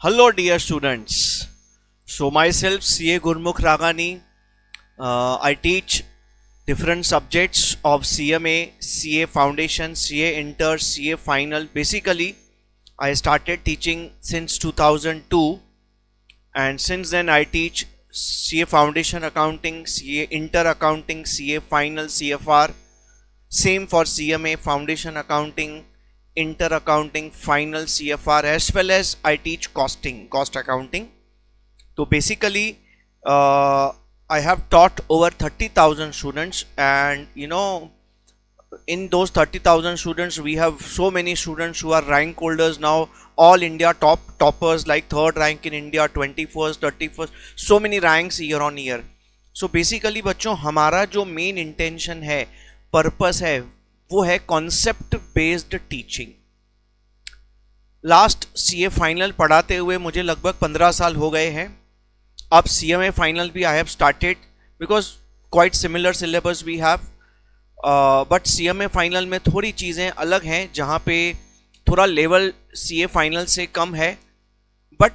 Hello, dear students. So, myself, CA Gurmukh Ragani. I teach different subjects of CMA, CA Foundation, CA Inter, CA Final. Basically, I started teaching since 2002, and since then, I teach CA Foundation Accounting, CA Inter Accounting, CA Final, CFR. Same for CMA, Foundation Accounting, Inter Accounting, Final, CFR, as well as I teach cost accounting. So basically, I have taught over 30,000 students, and in those 30,000 students, we have so many students who are rank holders now, all India toppers, like third rank in India, 21st, 31st, so many ranks year on year. So basically बच्चों, हमारा जो main intention है, purpose है, वो है concept based teaching. Last CA final पढ़ाते हुए मुझे लगभग 15 साल हो गए हैं. अब सीएमए फाइनल भी I have started because quite similar syllabus we have, but CMA final में थोड़ी चीज़ें अलग हैं, जहाँ पे थोड़ा लेवल सीए फाइनल से कम है. बट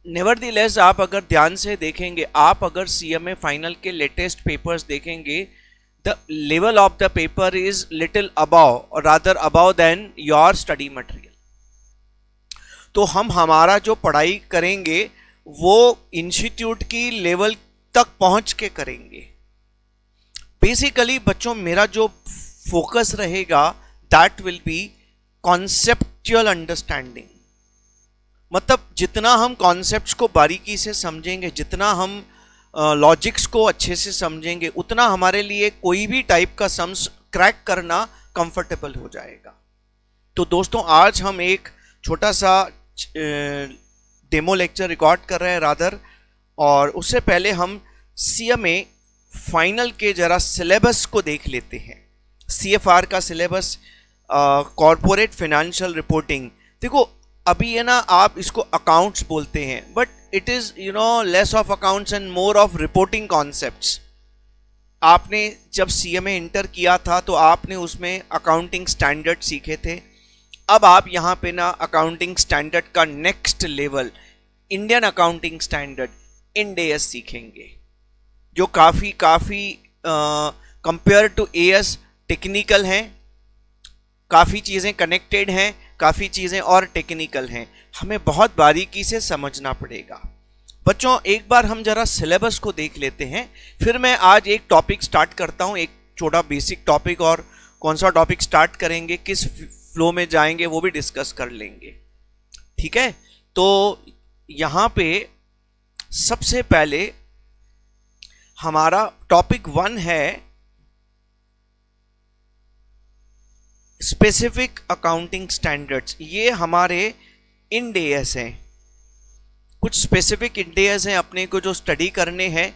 नेवरदीलेस आप अगर ध्यान से देखेंगे, आप अगर सीएमए फाइनल के लेटेस्ट पेपर्स देखेंगे, the level of the paper is little above or rather above than your study material. तो हम हमारा जो पढ़ाई करेंगे वो इंस्टीट्यूट की लेवल तक पहुंच के करेंगे. बेसिकली बच्चों, मेरा जो फोकस रहेगा that will be conceptual understanding. मतलब जितना हम कॉन्सेप्ट्स को बारीकी से समझेंगे, जितना हम लॉजिक्स को अच्छे से समझेंगे, उतना हमारे लिए कोई भी टाइप का सम्स क्रैक करना कंफर्टेबल हो जाएगा. तो दोस्तों, आज हम एक छोटा सा डेमो लेक्चर रिकॉर्ड कर रहे हैं रादर, और उससे पहले हम सीएमए फाइनल के जरा सिलेबस को देख लेते हैं. सीएफआर का सिलेबस, कॉरपोरेट फाइनेंशियल रिपोर्टिंग. देखो, अभी है ना, आप इसको अकाउंट्स बोलते हैं, but it is less of accounts and more of reporting concepts. आपने जब सीएमए इंटर किया था तो आपने उसमें अकाउंटिंग स्टैंडर्ड सीखे थे. अब आप यहाँ पे ना अकाउंटिंग स्टैंडर्ड का next level, Indian accounting standard, Ind AS सीखेंगे, जो काफ़ी कंपेयर टू एएस टेक्निकल हैं. काफ़ी चीज़ें कनेक्टेड हैं, काफ़ी चीज़ें और टेक्निकल हैं. हमें बहुत बारीकी से समझना पड़ेगा. बच्चों, एक बार हम जरा सिलेबस को देख लेते हैं, फिर मैं आज एक टॉपिक स्टार्ट करता हूं, एक छोटा बेसिक टॉपिक, और कौन सा टॉपिक स्टार्ट करेंगे, किस फ्लो में जाएंगे, वो भी डिस्कस कर लेंगे. ठीक है? तो यहाँ पे सबसे पहले हमारा टॉपिक 1 है स्पेसिफिक अकाउंटिंग स्टैंडर्ड्स. ये हमारे इंड एएस हैं. कुछ स्पेसिफिक इंड एएस हैं अपने को जो स्टडी करने हैं.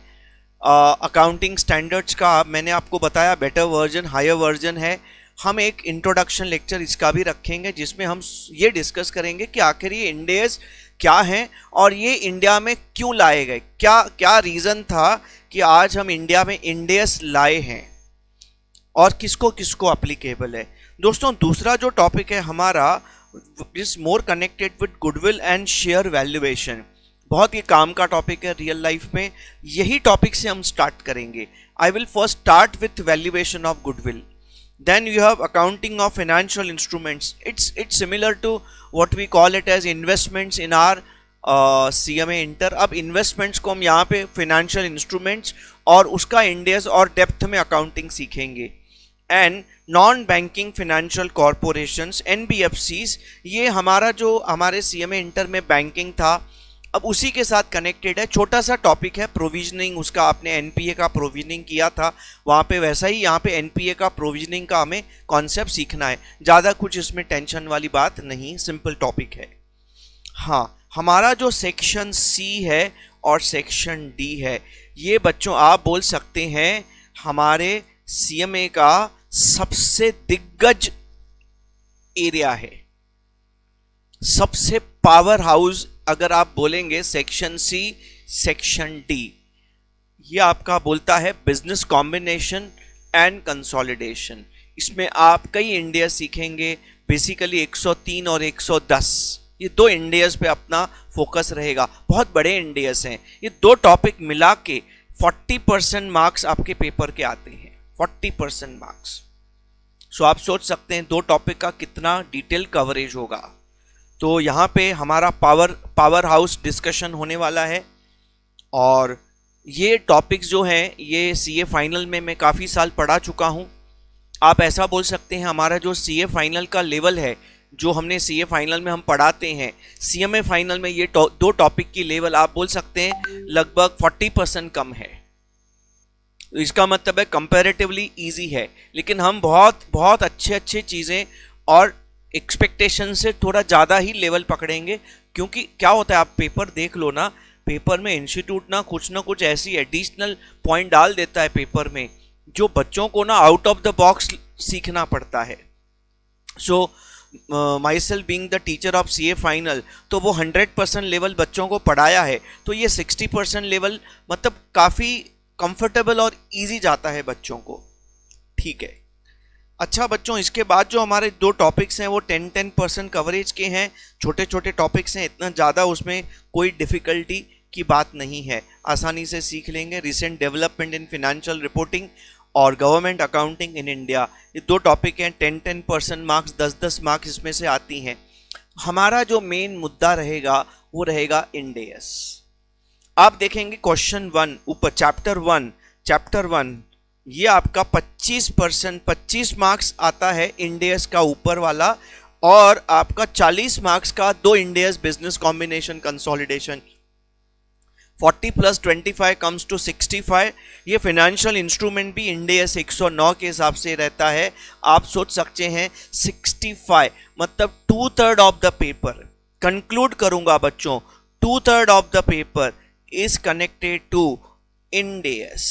अकाउंटिंग स्टैंडर्ड्स का मैंने आपको बताया, बेटर वर्जन, हायर वर्जन है. हम एक इंट्रोडक्शन लेक्चर इसका भी रखेंगे, जिसमें हम ये डिस्कस करेंगे कि आखिर ये इंड एएस क्या हैं और ये इंडिया में क्यों लाए गए, क्या रीज़न था कि आज हम इंडिया में इंड एएस लाए हैं, और किसको किसको अप्लीकेबल है. दोस्तों, दूसरा जो टॉपिक है हमारा is more connected with goodwill and share valuation. बहुत ही काम का टॉपिक है रियल लाइफ में. यही टॉपिक से हम स्टार्ट करेंगे. I will first start with valuation of goodwill. Then you have accounting of financial instruments. It's similar to what we call it as investments in our CMA inter. अब investments को हम यहाँ पे financial instruments और उसका Ind AS और depth में accounting सीखेंगे. And non banking financial corporations, NBFCs, ये हमारा जो हमारे सीएमए इंटर में बैंकिंग था, अब उसी के साथ कनेक्टेड है. छोटा सा टॉपिक है प्रोविजनिंग, उसका आपने एनपीए का प्रोविजनिंग किया था वहाँ पे, वैसा ही यहाँ पे एनपीए का प्रोविजनिंग का हमें कॉन्सेप्ट सीखना है. ज़्यादा कुछ इसमें टेंशन वाली बात नहीं, सिंपल टॉपिक है. हाँ, हमारा जो सेक्शन सी है और सेक्शन डी है, ये बच्चों आप बोल सकते हैं हमारे सीएमए का सबसे दिग्गज एरिया है, सबसे पावर हाउस अगर आप बोलेंगे. सेक्शन सी, सेक्शन डी, ये आपका बोलता है बिजनेस कॉम्बिनेशन एंड कंसोलिडेशन. इसमें आप कई इंडिया सीखेंगे, बेसिकली 103 और 110 ये 2 इंडियस पे अपना फोकस रहेगा, बहुत बड़े इंडियस हैं। ये 2 टॉपिक मिला के 40% मार्क्स आपके पेपर के आते हैं, 40% मार्क्स। सो आप सोच सकते हैं 2 टॉपिक का कितना डिटेल कवरेज होगा। तो यहाँ पे हमारा पावर हाउस डिस्कशन होने वाला है, और ये टॉपिक्स जो हैं ये सीए फाइनल में मैं काफ़ी साल पढ़ा चुका हूँ। आप ऐसा बोल सकते हैं हमारा जो सीए फाइनल का लेवल है, जो हमने सीए फाइनल में हम पढ़ाते हैं, सीएमए फाइनल में ये 2 टॉपिक की लेवल आप बोल सकते हैं लगभग 40% कम है। इसका मतलब है कंपैरेटिवली इजी है, लेकिन हम बहुत बहुत अच्छे चीज़ें और एक्सपेक्टेशन से थोड़ा ज़्यादा ही लेवल पकड़ेंगे। क्योंकि क्या होता है, आप पेपर देख लो ना, पेपर में इंस्टीट्यूट ना कुछ ऐसी एडिशनल पॉइंट डाल देता है पेपर में, जो बच्चों को ना आउट ऑफ द बॉक्स सीखना पड़ता है। So myself being the teacher of CA final, तो वो 100% लेवल बच्चों को पढ़ाया है, तो ये 60% लेवल मतलब काफ़ी कंफर्टेबल और इजी जाता है बच्चों को। ठीक है, अच्छा बच्चों, इसके बाद जो हमारे 2 टॉपिक्स हैं वो 10% कवरेज के हैं, छोटे छोटे टॉपिक्स हैं, इतना ज़्यादा उसमें कोई डिफ़िकल्टी की बात नहीं है, आसानी से सीख लेंगे। Recent development in financial reporting और गवर्नमेंट अकाउंटिंग इन इंडिया, ये 2 टॉपिक हैं, 10% मार्क्स, 10 मार्क्स इसमें से आती हैं। हमारा जो मेन मुद्दा रहेगा वो रहेगा इंड एस। आप देखेंगे क्वेश्चन 1 ऊपर, चैप्टर 1 ये आपका 25 मार्क्स आता है इंड एस का ऊपर वाला, और आपका 40 मार्क्स का 2 Ind AS business combination consolidation, 40 + 25 comes to 65। ये फाइनेंशियल इंस्ट्रूमेंट भी इंड एस 109 के हिसाब से रहता है। आप सोच सकते हैं 65 मतलब 2/3 ऑफ द पेपर। कंक्लूड करूंगा बच्चों, 2/3 of the paper is connected to Ind AS,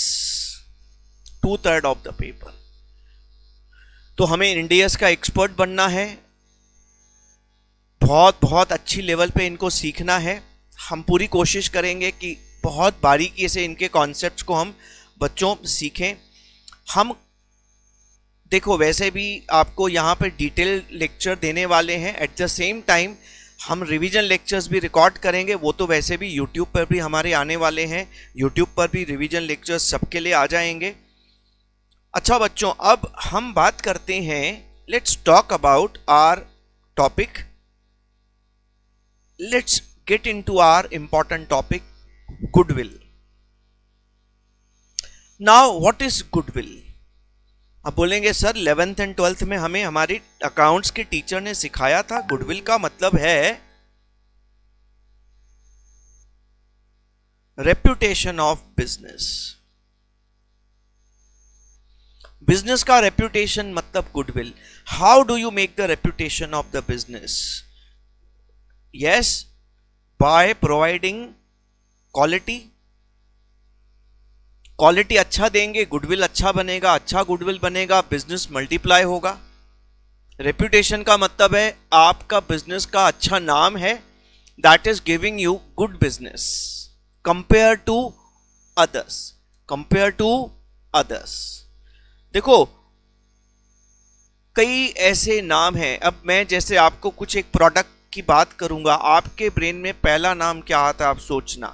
2/3 of the paper. तो हमें इंड एस का एक्सपर्ट बनना है, बहुत बहुत अच्छी लेवल पे इनको सीखना है। हम पूरी कोशिश करेंगे कि बहुत बारीकी से इनके कॉन्सेप्ट्स को हम बच्चों सीखें। हम देखो वैसे भी आपको यहाँ पे डिटेल लेक्चर देने वाले हैं, एट द सेम टाइम हम रिवीजन लेक्चर्स भी रिकॉर्ड करेंगे, वो तो वैसे भी यूट्यूब पर भी हमारे आने वाले हैं, यूट्यूब पर भी रिवीजन लेक्चर्स सबके लिए आ जाएंगे। अच्छा बच्चों, अब हम बात करते हैं, let's talk about our topic, let's get into our important topic, goodwill. Now what is goodwill? अब बोलेंगे सर 11th and 12th में हमें हमारी अकाउंट्स के टीचर ने सिखाया था, गुडविल का मतलब है रेप्यूटेशन ऑफ बिजनेस। बिजनेस का रेप्यूटेशन मतलब goodwill. How do you make the reputation of the business? Yes, by providing quality अच्छा देंगे, गुडविल अच्छा बनेगा, अच्छा गुडविल बनेगा, बिजनेस मल्टीप्लाई होगा। रेप्यूटेशन का मतलब है आपका बिजनेस का अच्छा नाम है, that is giving you good business compare to others. देखो कई ऐसे नाम हैं, अब मैं जैसे आपको कुछ एक प्रोडक्ट की बात करूंगा, आपके ब्रेन में पहला नाम क्या आता है आप सोचना,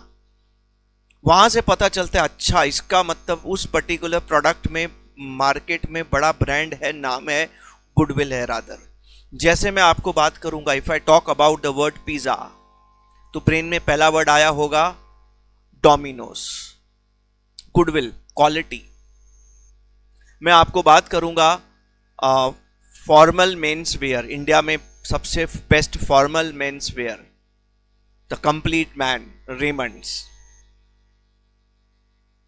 वहां से पता चलता है अच्छा इसका मतलब उस पर्टिकुलर प्रोडक्ट में मार्केट में बड़ा ब्रांड है, नाम है, गुडविल है रादर। जैसे मैं आपको बात करूंगा, if I talk about the word pizza, तो ब्रेन में पहला वर्ड आया होगा डोमिनोज, गुडविल, क्वालिटी। मैं आपको बात करूंगा फॉर्मल मेंस वेयर, इंडिया में सबसे best formal men's wear, the complete man, Raymond's.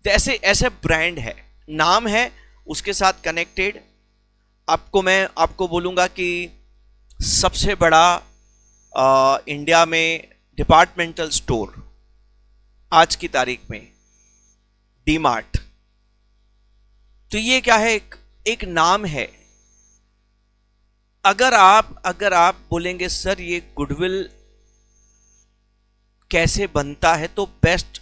ऐसे ब्रांड है, नाम है, उसके साथ कनेक्टेड। मैं आपको बोलूंगा कि सबसे बड़ा इंडिया में डिपार्टमेंटल स्टोर आज की तारीख में डीमार्ट। तो ये क्या है, एक नाम है। अगर आप बोलेंगे सर ये गुडविल कैसे बनता है, तो best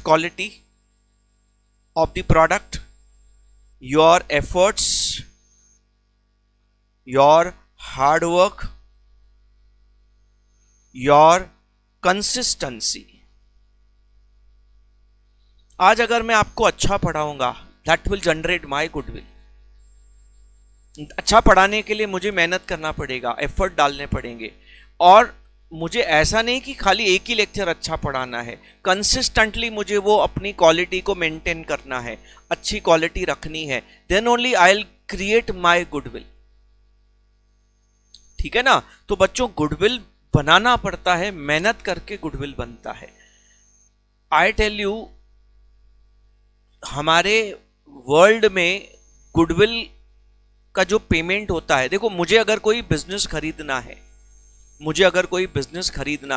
quality of the product, your efforts, your hard work your consistency. आज अगर मैं आपको अच्छा पढ़ाऊंगा, that will generate my goodwill. अच्छा पढ़ाने के लिए मुझे मेहनत करना पड़ेगा, एफर्ट डालने पड़ेंगे, और मुझे ऐसा नहीं कि खाली एक ही लेक्चर अच्छा पढ़ाना है, कंसिस्टेंटली मुझे वो अपनी क्वालिटी को मेंटेन करना है, अच्छी क्वालिटी रखनी है, then only I will create my goodwill. ठीक है ना? तो बच्चों, गुडविल बनाना पड़ता है, मेहनत करके गुडविल बनता है। आई टेल यू, हमारे वर्ल्ड में गुडविल का जो पेमेंट होता है, देखो मुझे अगर कोई बिजनेस खरीदना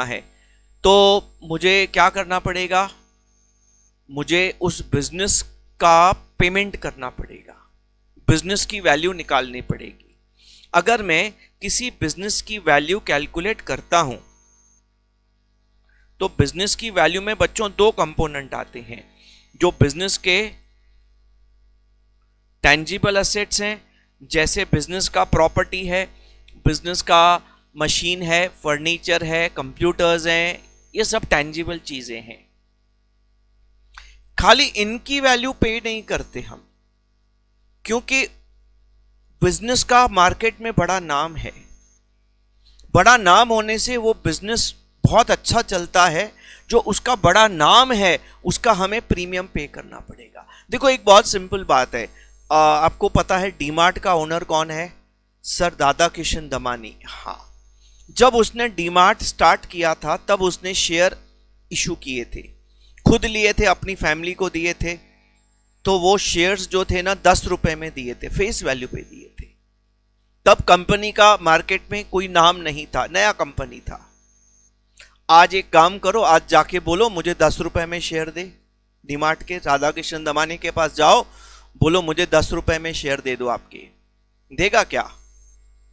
है, तो मुझे क्या करना पड़ेगा? मुझे उस बिजनेस का पेमेंट करना पड़ेगा, बिजनेस की वैल्यू निकालनी पड़ेगी। अगर मैं किसी बिजनेस की वैल्यू कैलकुलेट करता हूं, तो बिजनेस की वैल्यू में बच्चों दो कंपोनेंट आते हैं, जो बिजनेस के टेंजिबल एसेट्स हैं, जैसे बिजनेस का प्रॉपर्टी है, बिजनेस का मशीन है, फर्नीचर है, कंप्यूटर्स हैं, ये सब टेंजिबल चीजें हैं। खाली इनकी वैल्यू पे नहीं करते हम, क्योंकि बिजनेस का मार्केट में बड़ा नाम है, बड़ा नाम होने से वो बिजनेस बहुत अच्छा चलता है, जो उसका बड़ा नाम है उसका हमें प्रीमियम पे करना पड़ेगा। देखो एक बहुत सिंपल बात है, आपको पता है डीमार्ट का ओनर कौन है? सर दादा किशन दमानी। हाँ, जब उसने डीमार्ट स्टार्ट किया था तब उसने शेयर इशू किए थे, खुद लिए थे, अपनी फैमिली को दिए थे, तो वो शेयर्स जो थे ना 10 रुपए में दिए थे, फेस वैल्यू पे दिए थे। तब कंपनी का मार्केट में कोई नाम नहीं था, नया कंपनी था। आज एक काम करो, आज जाके बोलो मुझे 10 रुपए में शेयर दे, डीमार्ट के राधा किशन दमानी के पास जाओ, बोलो मुझे 10 रुपए में शेयर दे दो आपके, देगा क्या?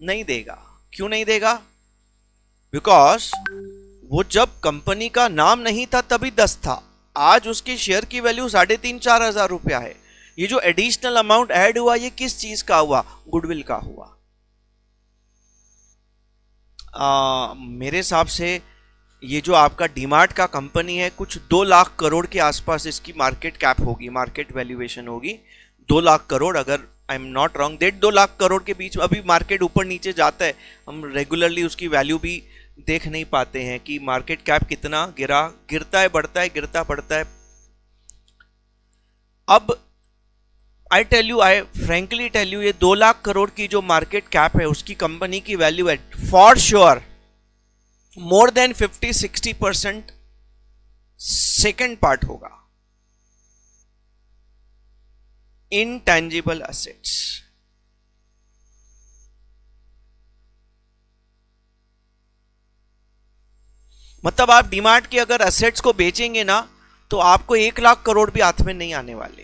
नहीं देगा। क्यों नहीं देगा? बिकॉज वो जब कंपनी का नाम नहीं था तभी 10 था, आज उसके शेयर की वैल्यू 3,500-4 हजार रुपया है। ये जो एडिशनल अमाउंट ऐड हुआ, ये किस चीज का हुआ? गुडविल का हुआ। मेरे हिसाब से ये जो आपका डीमार्ट का कंपनी है, कुछ 2 लाख करोड़ के आसपास इसकी मार्केट कैप होगी, मार्केट वैल्यूएशन होगी 2 लाख करोड़, अगर I am not wrong. 1.5-2 lakh crore के बीच में। अभी मार्केट ऊपर नीचे जाता है, हम रेगुलरली उसकी वैल्यू भी देख नहीं पाते हैं कि मार्केट कैप कितना गिरता है, बढ़ता है, गिरता बढ़ता है। अब आई फ्रेंकली टेल यू, ये 2 लाख करोड़ की जो मार्केट कैप है, उसकी कंपनी की वैल्यू है for sure more than 50-60% second part होगा इनटेंजिबल एसेट्स। मतलब आप डीमार्ट के अगर एसेट्स को बेचेंगे ना, तो आपको 1 लाख करोड़ भी हाथ में नहीं आने वाले,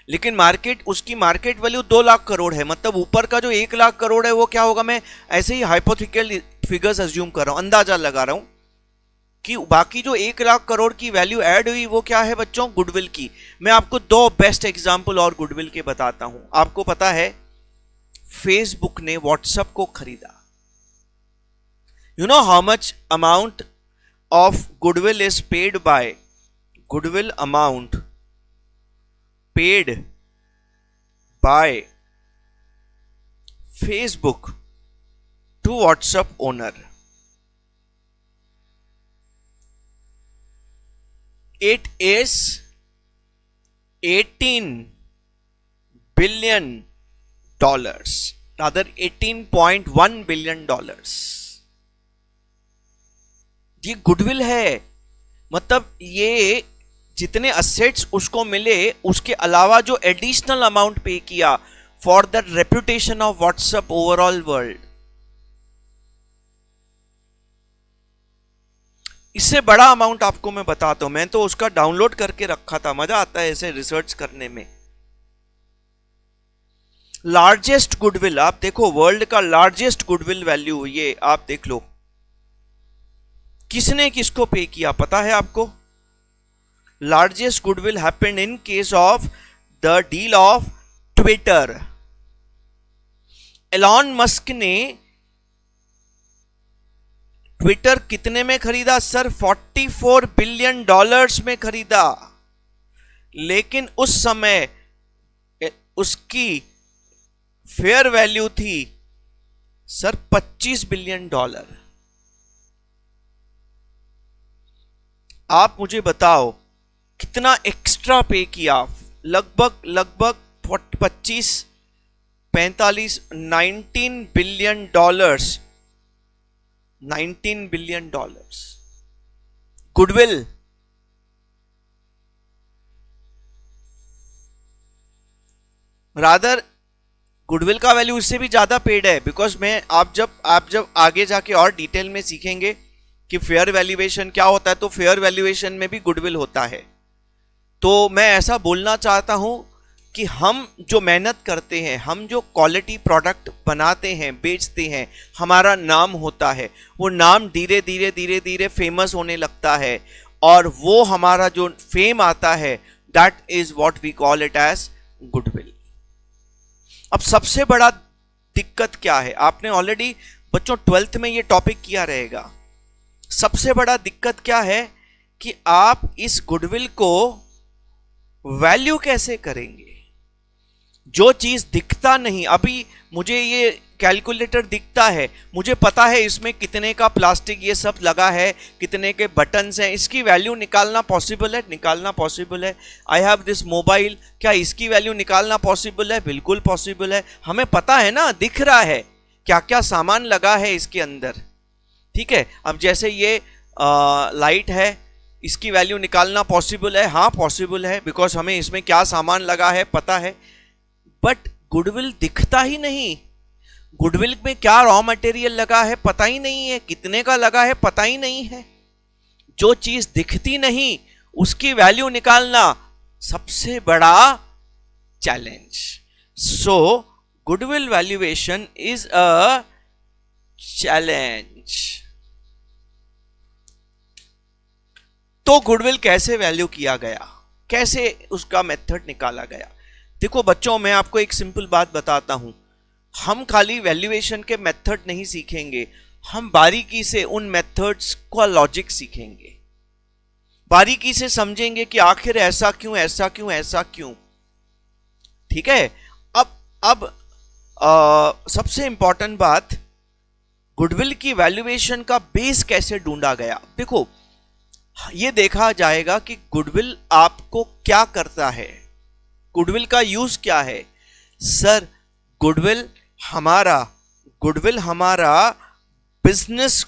लेकिन उसकी मार्केट वैल्यू 2 लाख करोड़ है। मतलब ऊपर का जो 1 लाख करोड़ है वो क्या होगा? मैं ऐसे ही हाइपोथेटिकल फिगर्स अज्यूम कर रहा हूं, अंदाजा लगा रहा हूं कि बाकी जो 1 लाख करोड़ की वैल्यू ऐड हुई वो क्या है बच्चों? गुडविल की। मैं आपको 2 बेस्ट एग्जांपल और गुडविल के बताता हूं। आपको पता है फेसबुक ने व्हाट्सएप को खरीदा। You know how much amount of goodwill is paid by goodwill amount paid by Facebook to WhatsApp owner? It is $18 billion, rather $18.1 billion। ये गुडविल है। मतलब ये जितने असेट्स उसको मिले, उसके अलावा जो एडिशनल अमाउंट पे किया for the reputation of WhatsApp overall world, इससे बड़ा अमाउंट आपको मैं बताता हूं। मैं तो उसका डाउनलोड करके रखा था, मजा आता है ऐसे रिसर्च करने में। लार्जेस्ट गुडविल, आप देखो वर्ल्ड का लार्जेस्ट गुडविल वैल्यू, ये आप देख लो, किसने किसको पे किया पता है आपको? Largest goodwill happened in case of the deal of Twitter। Elon Musk ने ट्विटर कितने में खरीदा सर? 44 बिलियन डॉलर्स में खरीदा, लेकिन उस समय उसकी फेयर वैल्यू थी सर 25 बिलियन डॉलर। आप मुझे बताओ कितना एक्स्ट्रा पे किया? लगभग 19 billion dollars, 19 billion dollars goodwill. Rather goodwill का वैल्यू इससे भी ज्यादा पेड है, बिकॉज मैं आप जब आगे जाके और डिटेल में सीखेंगे कि फेयर वैल्यूएशन क्या होता है, तो फेयर वैल्यूएशन में भी गुडविल होता है। तो मैं ऐसा बोलना चाहता हूं कि हम जो मेहनत करते हैं, हम जो क्वालिटी प्रोडक्ट बनाते हैं, बेचते हैं, हमारा नाम होता है, वो नाम धीरे धीरे फेमस होने लगता है, और वो हमारा जो फेम आता है, that is what we call it as goodwill. अब सबसे बड़ा दिक्कत क्या है? आपने ऑलरेडी बच्चों 12th में ये टॉपिक किया रहेगा। सबसे बड़ा दिक्कत क्या है कि आप इस गुडविल को वैल्यू कैसे करेंगे? जो चीज दिखता नहीं, अभी मुझे ये कैलकुलेटर दिखता है, मुझे पता है इसमें कितने का प्लास्टिक ये सब लगा है, कितने के बटन्स हैं, इसकी वैल्यू निकालना पॉसिबल है? निकालना पॉसिबल है। आई हैव दिस मोबाइल, क्या इसकी वैल्यू निकालना पॉसिबल है? बिल्कुल पॉसिबल है। हमें पता है ना, दिख रहा है क्या क्या सामान लगा है इसके अंदर, ठीक है। अब जैसे ये लाइट है, इसकी वैल्यू निकालना पॉसिबल है? हाँ पॉसिबल है, बिकॉज हमें इसमें क्या सामान लगा है पता है। बट गुडविल दिखता ही नहीं। गुडविल में क्या रॉ मटेरियल लगा है पता ही नहीं है, कितने का लगा है पता ही नहीं है। जो चीज दिखती नहीं उसकी वैल्यू निकालना सबसे बड़ा challenge. So goodwill valuation is a challenge. तो गुडविल कैसे वैल्यू किया गया, कैसे उसका मेथड निकाला गया? देखो बच्चों, मैं आपको एक सिंपल बात बताता हूं। हम खाली वैल्यूएशन के मेथड नहीं सीखेंगे, हम बारीकी से उन मेथड्स का लॉजिक सीखेंगे, बारीकी से समझेंगे कि आखिर ऐसा क्यों, ऐसा क्यों, ऐसा क्यों, ठीक है। अब सबसे इंपॉर्टेंट बात, गुडविल की वैल्यूएशन का बेस कैसे ढूंढा गया? देखो, ये देखा जाएगा कि गुडविल आपको क्या करता है, गुडविल का यूज क्या है। सर गुडविल हमारा बिजनेस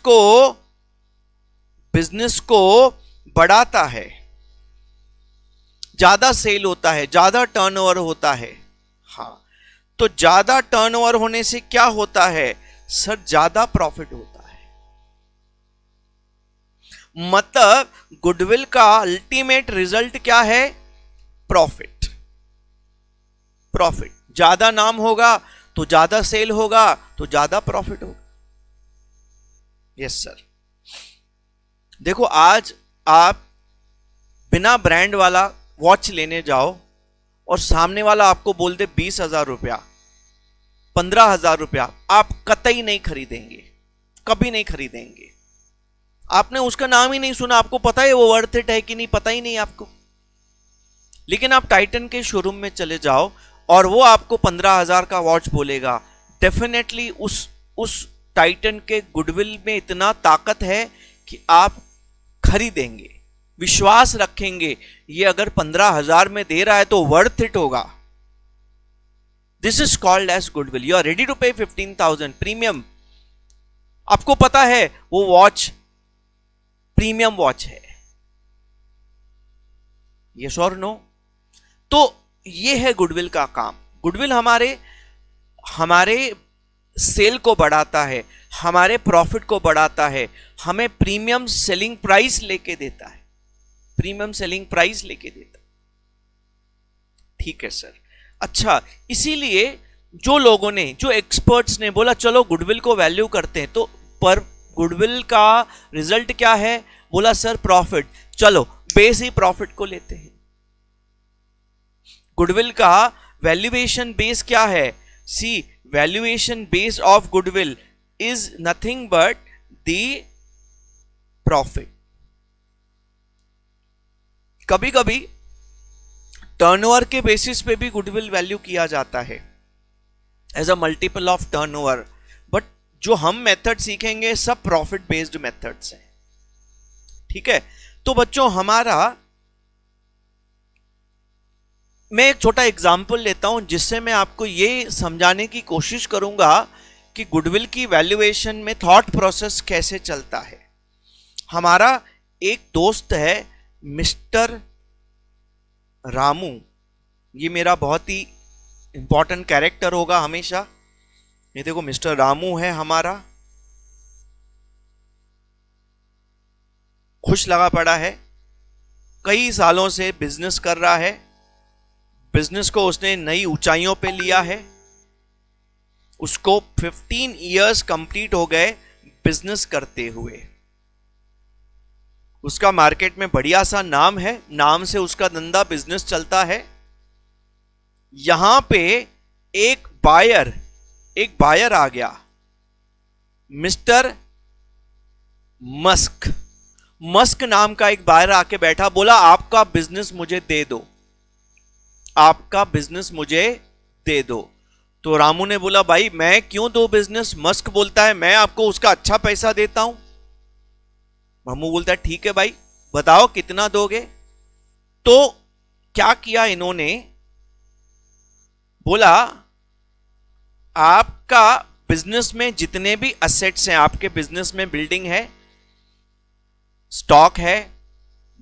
को बढ़ाता है, ज्यादा सेल होता है, ज्यादा टर्नओवर होता है। हाँ, तो ज्यादा टर्नओवर होने से क्या होता है सर? ज्यादा प्रॉफिट होता है। मतलब गुडविल का अल्टीमेट रिजल्ट क्या है? प्रॉफिट। ज्यादा नाम होगा तो ज्यादा सेल होगा, तो ज्यादा प्रॉफिट होगा। Yes sir. देखो, आज आप बिना ब्रांड वाला वॉच लेने जाओ और सामने वाला आपको बोल दे 20,000 रुपया, 15,000 रुपया, आप कतई नहीं खरीदेंगे, कभी नहीं खरीदेंगे। आपने उसका नाम ही नहीं सुना, आपको पता है वो वर्थ इट है कि नहीं, पता ही नहीं आपको। लेकिन आप टाइटन के शोरूम में चले जाओ और वो आपको 15,000 का वॉच बोलेगा, डेफिनेटली उस टाइटन के गुडविल में इतना ताकत है कि आप खरीदेंगे, विश्वास रखेंगे ये अगर 15,000 में दे रहा है तो वर्थ इट होगा। This is called as goodwill. You are ready to pay 15,000 premium. आपको पता है वो वॉच प्रीमियम वॉच है, यस और नो? तो ये है गुडविल का काम। गुडविल हमारे सेल को बढ़ाता है, हमारे प्रॉफिट को बढ़ाता है, हमें प्रीमियम सेलिंग प्राइस लेके देता है, प्रीमियम सेलिंग प्राइस लेके देता है, ठीक है सर। अच्छा, इसीलिए जो एक्सपर्ट्स ने बोला चलो गुडविल को वैल्यू करते हैं, तो पर गुडविल का रिजल्ट क्या है? बोला सर प्रॉफिट, चलो बेस ही प्रॉफिट को लेते हैं। गुडविल का वैल्यूएशन बेस क्या है? See, valuation base of goodwill is nothing but the profit. कभी कभी टर्नओवर के बेसिस पे भी गुडविल वैल्यू किया जाता है as a multiple of turnover, but जो हम मेथड सीखेंगे सब प्रॉफिट बेस्ड मेथड्स हैं। ठीक है, तो बच्चों हमारा, मैं एक छोटा एग्जाम्पल लेता हूं जिससे मैं आपको ये समझाने की कोशिश करूंगा कि गुडविल की वैल्यूएशन में थॉट प्रोसेस कैसे चलता है। हमारा एक दोस्त है मिस्टर रामू, ये मेरा बहुत ही इंपॉर्टेंट कैरेक्टर होगा हमेशा। ये देखो मिस्टर रामू है हमारा, खुश लगा पड़ा है, कई सालों से बिजनेस कर रहा है, बिजनेस को उसने नई ऊंचाइयों पे लिया है, उसको 15 इयर्स कंप्लीट हो गए बिजनेस करते हुए, उसका मार्केट में बढ़िया सा नाम है, नाम से उसका धंधा बिजनेस चलता है। यहां पे एक बायर आ गया, मिस्टर मस्क नाम का एक बायर आके बैठा, बोला आपका बिजनेस मुझे दे दो, आपका बिजनेस मुझे दे दो। तो रामू ने बोला भाई मैं क्यों दो बिजनेस, मस्क बोलता है मैं आपको उसका अच्छा पैसा देता हूं। रामू बोलता है ठीक है भाई बताओ कितना दोगे। तो क्या किया इन्होंने, बोला आपका बिजनेस में जितने भी असेट्स हैं, आपके बिजनेस में बिल्डिंग है, स्टॉक है,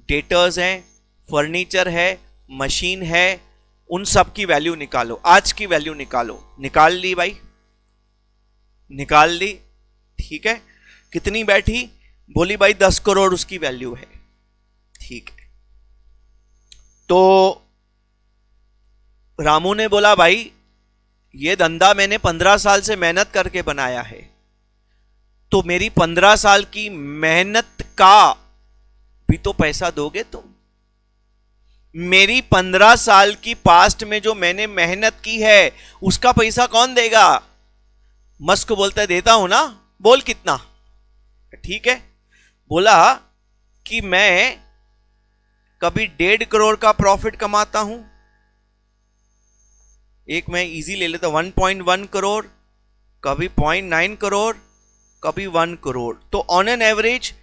डेटर्स हैं, फर्नीचर है, मशीन है, उन सब की वैल्यू निकालो, आज की वैल्यू निकालो। निकाल ली भाई, निकाल ली, ठीक है। कितनी बैठी, बोली भाई 10 करोड़ उसकी वैल्यू है। ठीक है, तो रामू ने बोला भाई ये धंधा मैंने 15 साल से मेहनत करके बनाया है, तो मेरी 15 साल की मेहनत का भी तो पैसा दोगे तुम। मेरी 15 साल की पास्ट में जो मैंने मेहनत की है उसका पैसा कौन देगा। मस्क बोलता है देता हूं ना, बोल कितना। ठीक है, बोला कि मैं कभी 1.5 करोड़ का प्रॉफिट कमाता हूं, एक मैं इजी ले लेता 1.1 करोड़, कभी 0.9 करोड़, कभी 1 करोड़। तो ऑन एन एवरेज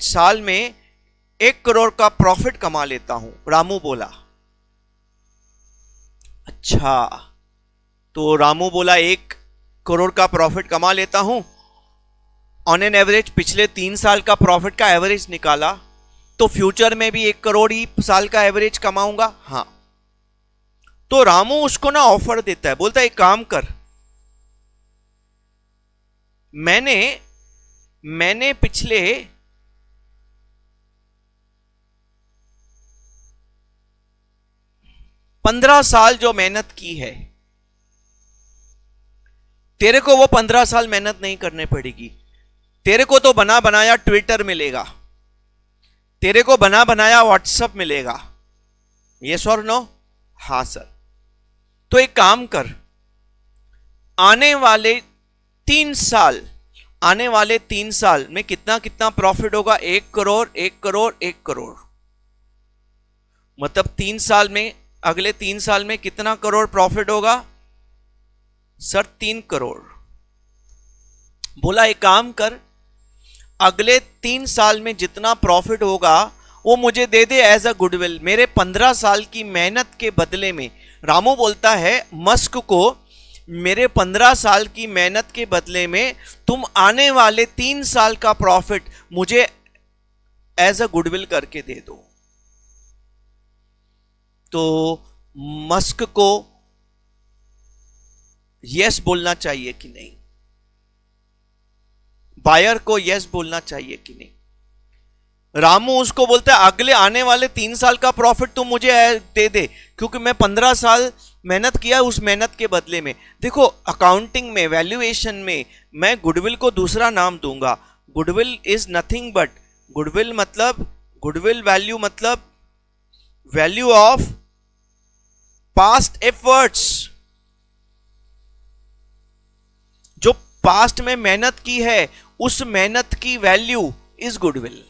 साल में 1 करोड़ का प्रॉफिट कमा लेता हूं। रामू बोला अच्छा, तो रामू बोला 1 करोड़ का प्रॉफिट कमा लेता हूं, ऑन एन एवरेज पिछले 3 साल का प्रॉफिट का एवरेज निकाला, तो फ्यूचर में भी 1 करोड़ ही साल का एवरेज कमाऊंगा। हाँ, तो रामू उसको ना ऑफर देता है, बोलता है एक काम कर, मैंने पिछले 15 साल जो मेहनत की है, तेरे को वो 15 साल मेहनत नहीं करने पड़ेगी। तेरे को तो बना बनाया ट्विटर मिलेगा, तेरे को बना बनाया व्हाट्सएप मिलेगा। यस और नो? हाँ सर। तो एक काम कर, आने वाले 3 साल में कितना कितना प्रॉफिट होगा, 1 करोड़ 1 करोड़ 1 करोड़, मतलब 3 साल में, अगले 3 साल में कितना करोड़ प्रॉफिट होगा सर? 3 करोड़। बोला एक काम कर, अगले 3 साल में जितना प्रॉफिट होगा वो मुझे दे दे एज अ गुडविल, मेरे 15 साल की मेहनत के बदले में। रामू बोलता है मस्क को, मेरे 15 साल की मेहनत के बदले में तुम आने वाले 3 साल का प्रॉफिट मुझे एज अ गुडविल करके दे दो। तो मस्क को यस बोलना चाहिए कि नहीं, बायर को यस बोलना चाहिए कि नहीं? रामू उसको बोलता है अगले आने वाले 3 साल का प्रॉफिट तुम मुझे दे दे, क्योंकि मैं 15 साल मेहनत किया, उस मेहनत के बदले में। देखो अकाउंटिंग में, वैल्यूएशन में मैं गुडविल को दूसरा नाम दूंगा। Goodwill is nothing but, goodwill मतलब, गुडविल वैल्यू मतलब वैल्यू ऑफ पास्ट एफर्ट्स, जो पास्ट में मेहनत की है उस मेहनत की वैल्यू इज गुडविल।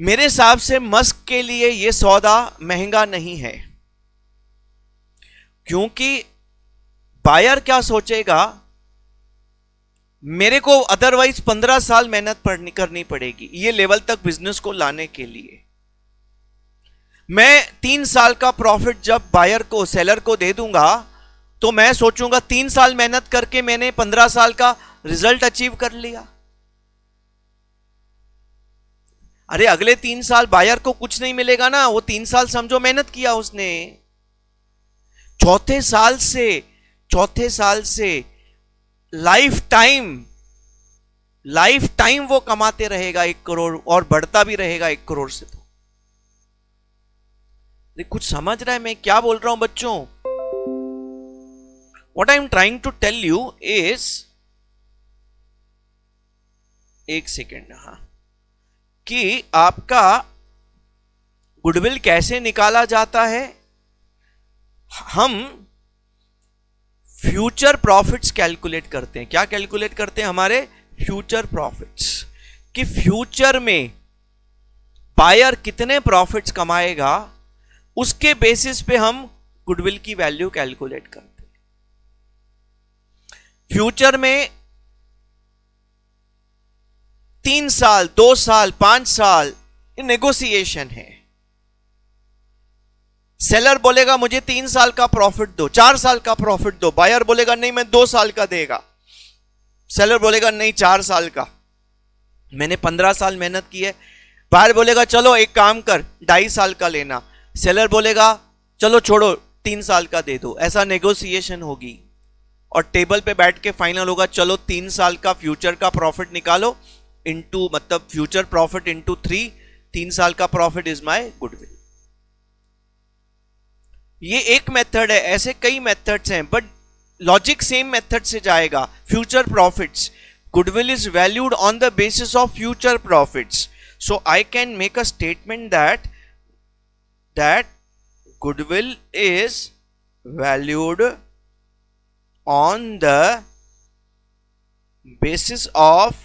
मेरे हिसाब से मस्क के लिए यह सौदा महंगा नहीं है, क्योंकि बायर क्या सोचेगा, मेरे को अदरवाइज 15 साल मेहनत करनी पड़ेगी ये लेवल तक बिजनेस को लाने के लिए। मैं 3 साल का प्रॉफिट जब बायर को, सेलर को दे दूंगा, तो मैं सोचूंगा 3 साल मेहनत करके मैंने 15 साल का रिजल्ट अचीव कर लिया। अरे अगले 3 साल बायर को कुछ नहीं मिलेगा ना, वो 3 साल समझो मेहनत किया उसने। चौथे साल से लाइफ टाइम वो कमाते रहेगा 1 करोड़, और बढ़ता भी रहेगा 1 करोड़ से। तो कुछ समझ रहा है मैं क्या बोल रहा हूं बच्चों? What I am trying to tell you is, एक सेकेंड, हाँ, कि आपका गुडविल कैसे निकाला जाता है। हम फ्यूचर प्रॉफिट्स कैलकुलेट करते हैं। क्या कैलकुलेट करते हैं? हमारे फ्यूचर प्रॉफिट्स, कि फ्यूचर में बायर कितने प्रॉफिट्स कमाएगा, उसके बेसिस पे हम गुडविल की वैल्यू कैलकुलेट करते हैं। फ्यूचर में 3 साल, 2 साल, 5 साल, ये नेगोशिएशन है। सेलर बोलेगा मुझे 3 साल का प्रॉफिट दो, 4 साल का प्रॉफिट दो। बायर बोलेगा नहीं मैं 2 साल का देगा। सेलर बोलेगा नहीं 4 साल का, मैंने 15 साल मेहनत की है। बायर बोलेगा चलो एक काम कर 2.5 साल का लेना। सेलर बोलेगा चलो छोड़ो 3 साल का दे दो। ऐसा नेगोशिएशन होगी और टेबल पे बैठ के फाइनल होगा चलो 3 साल का फ्यूचर का प्रॉफिट निकालो, इनटू मतलब फ्यूचर प्रॉफिट इनटू 3, 3 साल का प्रॉफिट इज माय गुडविल। ये एक मेथड है, ऐसे कई मेथड्स हैं, बट लॉजिक सेम मेथड से जाएगा। Future profits, goodwill is valued on the basis of future profits. So I can make a statement that goodwill is valued on the basis of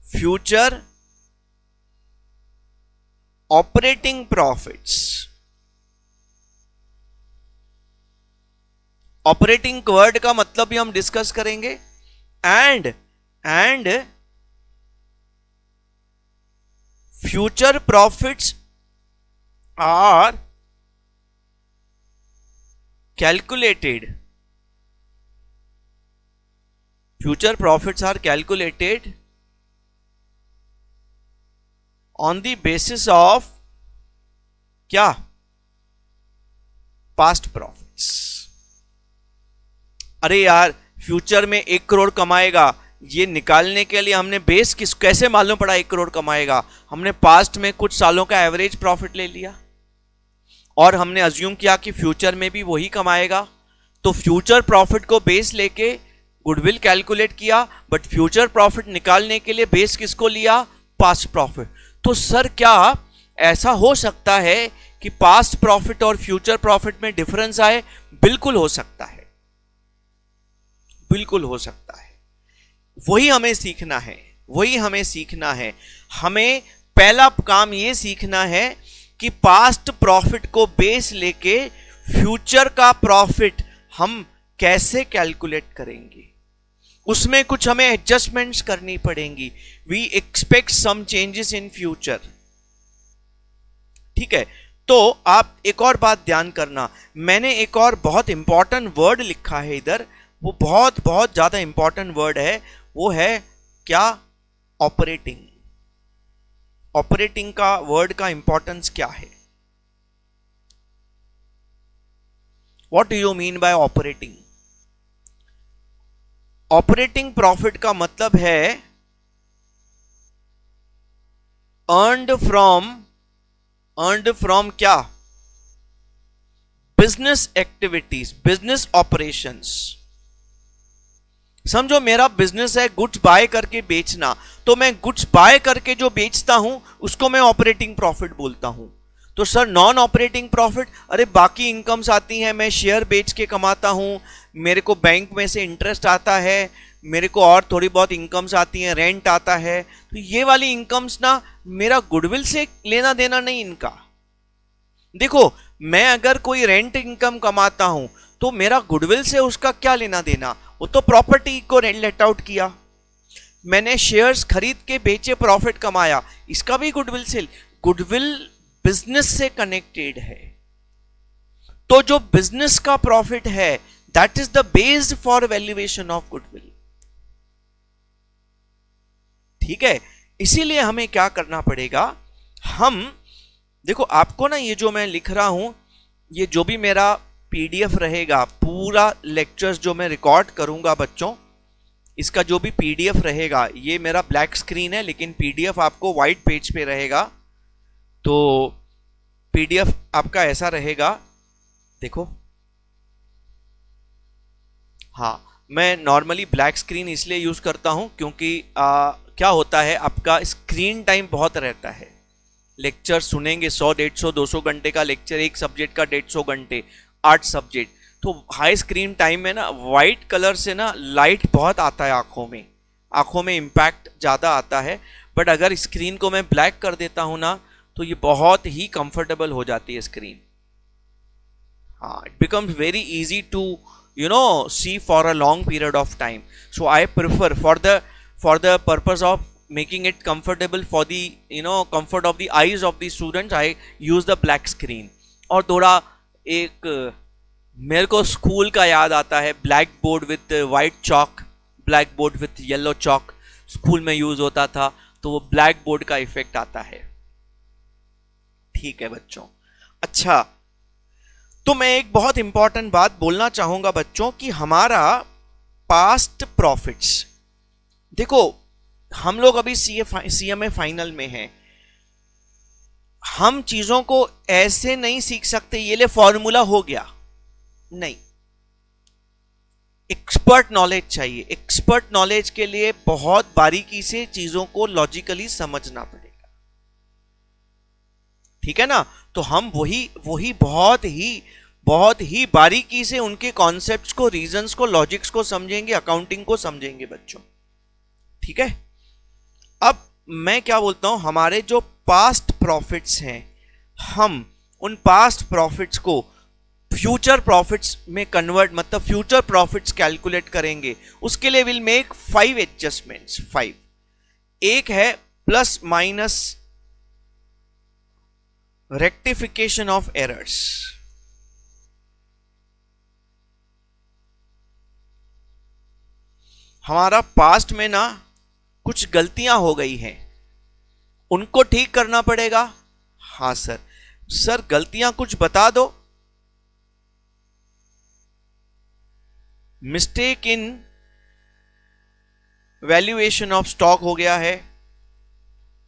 future operating profits. Operating word का मतलब भी हम discuss करेंगे। And future profits are calculated, future profits are calculated on the basis of क्या? past profits। अरे यार future में 1 करोड़ कमाएगा, ये निकालने के लिए हमने बेस कैसे मालूम पड़ा 1 करोड़ कमाएगा? हमने पास्ट में कुछ सालों का एवरेज प्रॉफिट ले लिया और हमने अज्यूम किया कि फ्यूचर में भी वही कमाएगा, तो फ्यूचर प्रॉफिट को बेस लेके गुडविल कैलकुलेट किया। बट फ्यूचर प्रॉफिट निकालने के लिए बेस किसको लिया? Past profit. तो सर क्या ऐसा हो सकता है कि पास्ट प्रॉफिट और फ्यूचर प्रॉफिट में डिफरेंस आए? बिल्कुल हो सकता है, बिल्कुल हो सकता है। वही हमें सीखना है। हमें पहला काम यह सीखना है कि पास्ट प्रॉफिट को बेस लेके फ्यूचर का प्रॉफिट हम कैसे कैलकुलेट करेंगे। उसमें कुछ हमें एडजस्टमेंट्स करनी पड़ेंगी। We expect some changes in future. ठीक है, तो आप एक और बात ध्यान करना, मैंने एक और बहुत इंपॉर्टेंट वर्ड लिखा है इधर, वो बहुत ज्यादा इंपॉर्टेंट वर्ड है, वो है क्या? ऑपरेटिंग। ऑपरेटिंग का वर्ड का इंपॉर्टेंस क्या है? What do you mean by operating? Operating profit का मतलब है अर्नड फ्रॉम क्या? Business activities, business operations. समझो मेरा बिजनेस है गुड्स बाय करके बेचना, तो मैं गुड्स बाय करके जो बेचता हूं उसको मैं ऑपरेटिंग प्रॉफिट बोलता हूं। तो सर नॉन ऑपरेटिंग प्रॉफिट, अरे बाकी इनकम्स आती हैं, मैं शेयर बेच के कमाता हूँ, मेरे को बैंक में से इंटरेस्ट आता है, मेरे को और थोड़ी बहुत इनकम्स आती हैं, रेंट आता है, तो ये वाली इनकम्स ना मेरा गुडविल से लेना देना नहीं इनका। देखो मैं अगर कोई रेंट इनकम कमाता हूं तो मेरा गुडविल से उसका क्या लेना देना, वो तो प्रॉपर्टी को लेट आउट किया। मैंने शेयर्स खरीद के बेचे, प्रॉफिट कमाया, इसका भी गुडविल से, गुडविल बिजनेस से कनेक्टेड है। तो जो बिजनेस का प्रॉफिट है that is the based for valuation of goodwill. ठीक है, इसीलिए हमें क्या करना पड़ेगा, हम देखो आपको ना ये जो मैं लिख रहा हूं, ये जो भी मेरा पीडीएफ रहेगा, पूरा लेक्चर्स जो मैं रिकॉर्ड करूंगा बच्चों, इसका जो भी पीडीएफ रहेगा, ये मेरा ब्लैक स्क्रीन है लेकिन पीडीएफ आपको व्हाइट पेज पे रहेगा। तो पीडीएफ आपका ऐसा रहेगा, देखो, हाँ मैं नॉर्मली ब्लैक स्क्रीन इसलिए यूज करता हूं क्योंकि क्या होता है, आपका स्क्रीन टाइम बहुत रहता है। लेक्चर सुनेंगे 100, 150, 200 घंटे का लेक्चर, एक सब्जेक्ट का 150 घंटे, 8 सब्जेक्ट, तो हाई स्क्रीन टाइम में ना वाइट कलर से ना लाइट बहुत आता है आंखों में इम्पैक्ट ज़्यादा आता है। बट अगर स्क्रीन को मैं ब्लैक कर देता हूं ना तो ये बहुत ही कंफर्टेबल हो जाती है स्क्रीन। हाँ, it becomes very easy to see for a long period of time. So I prefer for the purpose of making it comfortable for the comfort of the eyes of the students, I use the black screen. और थोड़ा एक मेरे को school का याद आता है, black board with white chalk, black board with yellow chalk school में यूज होता था, तो वो ब्लैक बोर्ड का इफेक्ट आता है। ठीक है बच्चों, अच्छा तो मैं एक बहुत इंपॉर्टेंट बात बोलना चाहूंगा बच्चों कि हमारा पास्ट प्रॉफिट्स, देखो हम लोग अभी सीएमए फाइनल में हैं, हम चीजों को ऐसे नहीं सीख सकते ये ले फॉर्मूला हो गया, नहीं, एक्सपर्ट नॉलेज चाहिए। एक्सपर्ट नॉलेज के लिए बहुत बारीकी से चीजों को लॉजिकली समझना पड़ेगा। ठीक है ना, तो हम वही बहुत ही बारीकी से उनके कॉन्सेप्ट्स को, रीजंस को, लॉजिक्स को समझेंगे, अकाउंटिंग को समझेंगे बच्चों। ठीक है, अब मैं क्या बोलता हूं, हमारे जो पास्ट प्रॉफिट्स हैं, हम उन पास्ट प्रॉफिट्स को फ्यूचर प्रॉफिट्स में कन्वर्ट, मतलब फ्यूचर प्रॉफिट्स कैलकुलेट करेंगे। उसके लिए विल मेक 5 एडजस्टमेंट्स। 5, एक है plus minus rectification of errors. हमारा पास्ट में ना कुछ गलतियां हो गई हैं, उनको ठीक करना पड़ेगा। हाँ सर गलतियां कुछ बता दो। Mistake in valuation of stock हो गया है,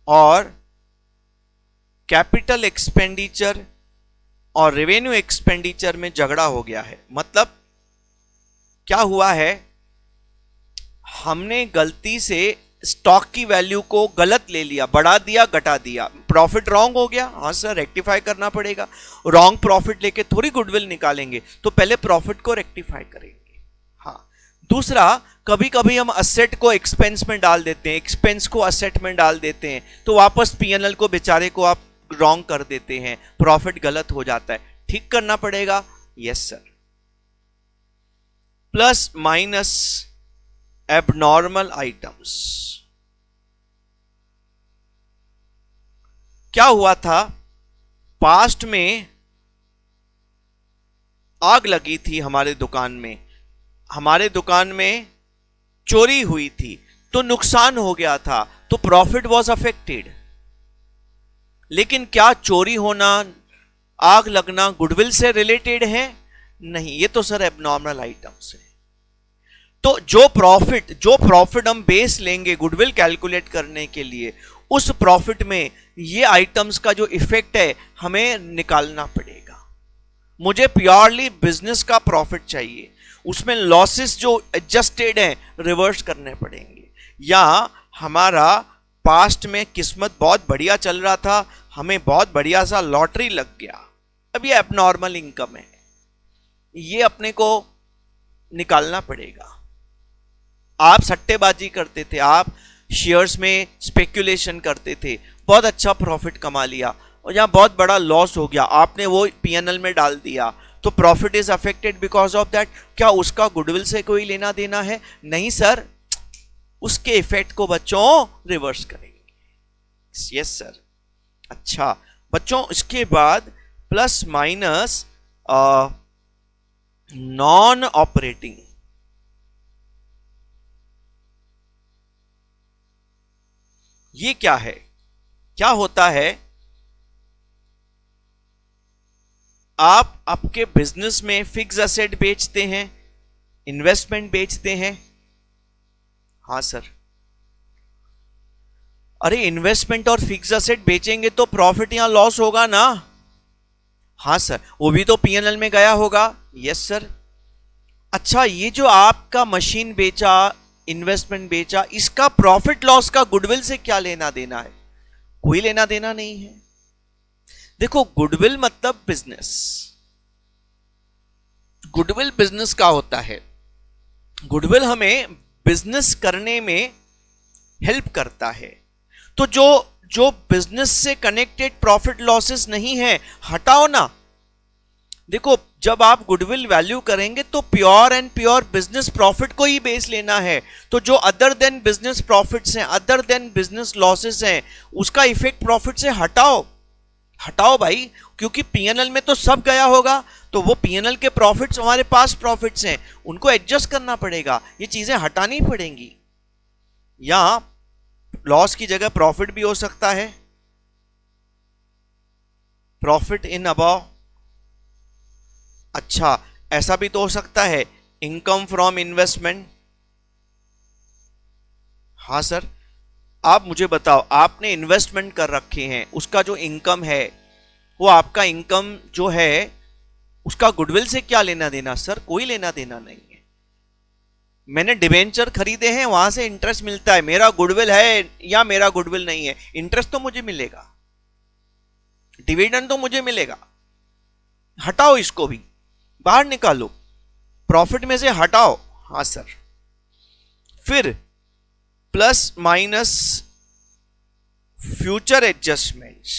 और कैपिटल एक्सपेंडिचर और रेवेन्यू एक्सपेंडिचर में झगड़ा हो गया है। मतलब क्या हुआ है, हमने गलती से स्टॉक की वैल्यू को गलत ले लिया, बढ़ा दिया, घटा दिया, प्रॉफिट रॉन्ग हो गया। हाँ सर, रेक्टिफाई करना पड़ेगा। रॉन्ग प्रॉफिट लेके थोड़ी गुडविल निकालेंगे, तो पहले प्रॉफिट को रेक्टिफाई करेंगे। हाँ, दूसरा, कभी कभी हम असेट को एक्सपेंस में डाल देते हैं, एक्सपेंस को असेट में डाल देते हैं, तो वापस पीएनएल को बेचारे को आप रॉन्ग कर देते हैं, प्रॉफिट गलत हो जाता है, ठीक करना पड़ेगा। Yes sir. Plus minus abnormal items. क्या हुआ था, पास्ट में आग लगी थी हमारे दुकान में चोरी हुई थी, तो नुकसान हो गया था, तो प्रॉफिट वॉज अफेक्टेड। लेकिन क्या चोरी होना, आग लगना गुडविल से रिलेटेड है? नहीं, ये तो सर एबनॉर्मल आइटम्स है। तो जो प्रॉफिट हम बेस लेंगे गुडविल कैलकुलेट करने के लिए, उस प्रॉफिट में ये आइटम्स का जो इफेक्ट है हमें निकालना पड़ेगा। मुझे प्योरली बिजनेस का प्रॉफिट चाहिए, उसमें लॉसेस जो एडजस्टेड हैं रिवर्स करने पड़ेंगे। या हमारा पास्ट में किस्मत बहुत बढ़िया चल रहा था, हमें बहुत बढ़िया सा लॉटरी लग गया, अब ये एबनॉर्मल इनकम है, ये अपने को निकालना पड़ेगा। आप सट्टेबाजी करते थे, आप शेयर्स में स्पेक्यूलेशन करते थे, बहुत अच्छा प्रॉफिट कमा लिया और यहाँ बहुत बड़ा लॉस हो गया, आपने वो पीएनएल में डाल दिया, तो profit is affected because of that. क्या उसका गुडविल से कोई लेना देना है? नहीं सर, उसके इफेक्ट को बच्चों रिवर्स करेंगे। Yes sir. अच्छा बच्चों, इसके बाद प्लस माइनस नॉन ऑपरेटिंग, ये क्या है? क्या होता है, आप आपके बिजनेस में फिक्स एसेट बेचते हैं, इन्वेस्टमेंट बेचते हैं। हाँ सर। अरे इन्वेस्टमेंट और फिक्स एसेट बेचेंगे तो प्रॉफिट या लॉस होगा ना? हाँ सर, वो भी तो पीएनएल में गया होगा। Yes sir. अच्छा, ये जो आपका मशीन बेचा, इन्वेस्टमेंट बेचा, इसका प्रॉफिट लॉस का गुडविल से क्या लेना देना है? कोई लेना देना नहीं है। देखो, गुडविल मतलब बिजनेस, गुडविल बिजनेस का होता है। गुडविल हमें बिजनेस करने में हेल्प करता है। तो जो बिजनेस से कनेक्टेड प्रॉफिट लॉसेस नहीं है, हटाओ ना। देखो, जब आप गुडविल वैल्यू करेंगे तो pure and pure business profit को ही बेस लेना है। तो जो अदर देन बिजनेस प्रॉफिट्स हैं, अदर देन बिजनेस लॉसेस हैं, उसका इफेक्ट प्रॉफिट से हटाओ, हटाओ भाई, क्योंकि पीएनएल में तो सब गया होगा, तो वो पीएनएल के प्रॉफिट्स हमारे पास प्रॉफिट्स हैं, उनको एडजस्ट करना पड़ेगा, ये चीजें हटानी पड़ेंगी। या लॉस की जगह प्रॉफिट भी हो सकता है, प्रॉफिट इन अबाव। अच्छा, ऐसा भी तो हो सकता है, इनकम फ्रॉम इन्वेस्टमेंट। हाँ सर, आप मुझे बताओ, आपने इन्वेस्टमेंट कर रखे हैं, उसका जो इनकम है, वो आपका इनकम जो है, उसका गुडविल से क्या लेना देना? सर कोई लेना देना नहीं है। मैंने डिबेंचर खरीदे हैं, वहां से इंटरेस्ट मिलता है, मेरा गुडविल है या मेरा गुडविल नहीं है, इंटरेस्ट तो मुझे मिलेगा, डिविडेंड तो मुझे मिलेगा। हटाओ, इसको भी बाहर निकालो, प्रॉफिट में से हटाओ। हाँ सर। फिर plus minus future adjustments.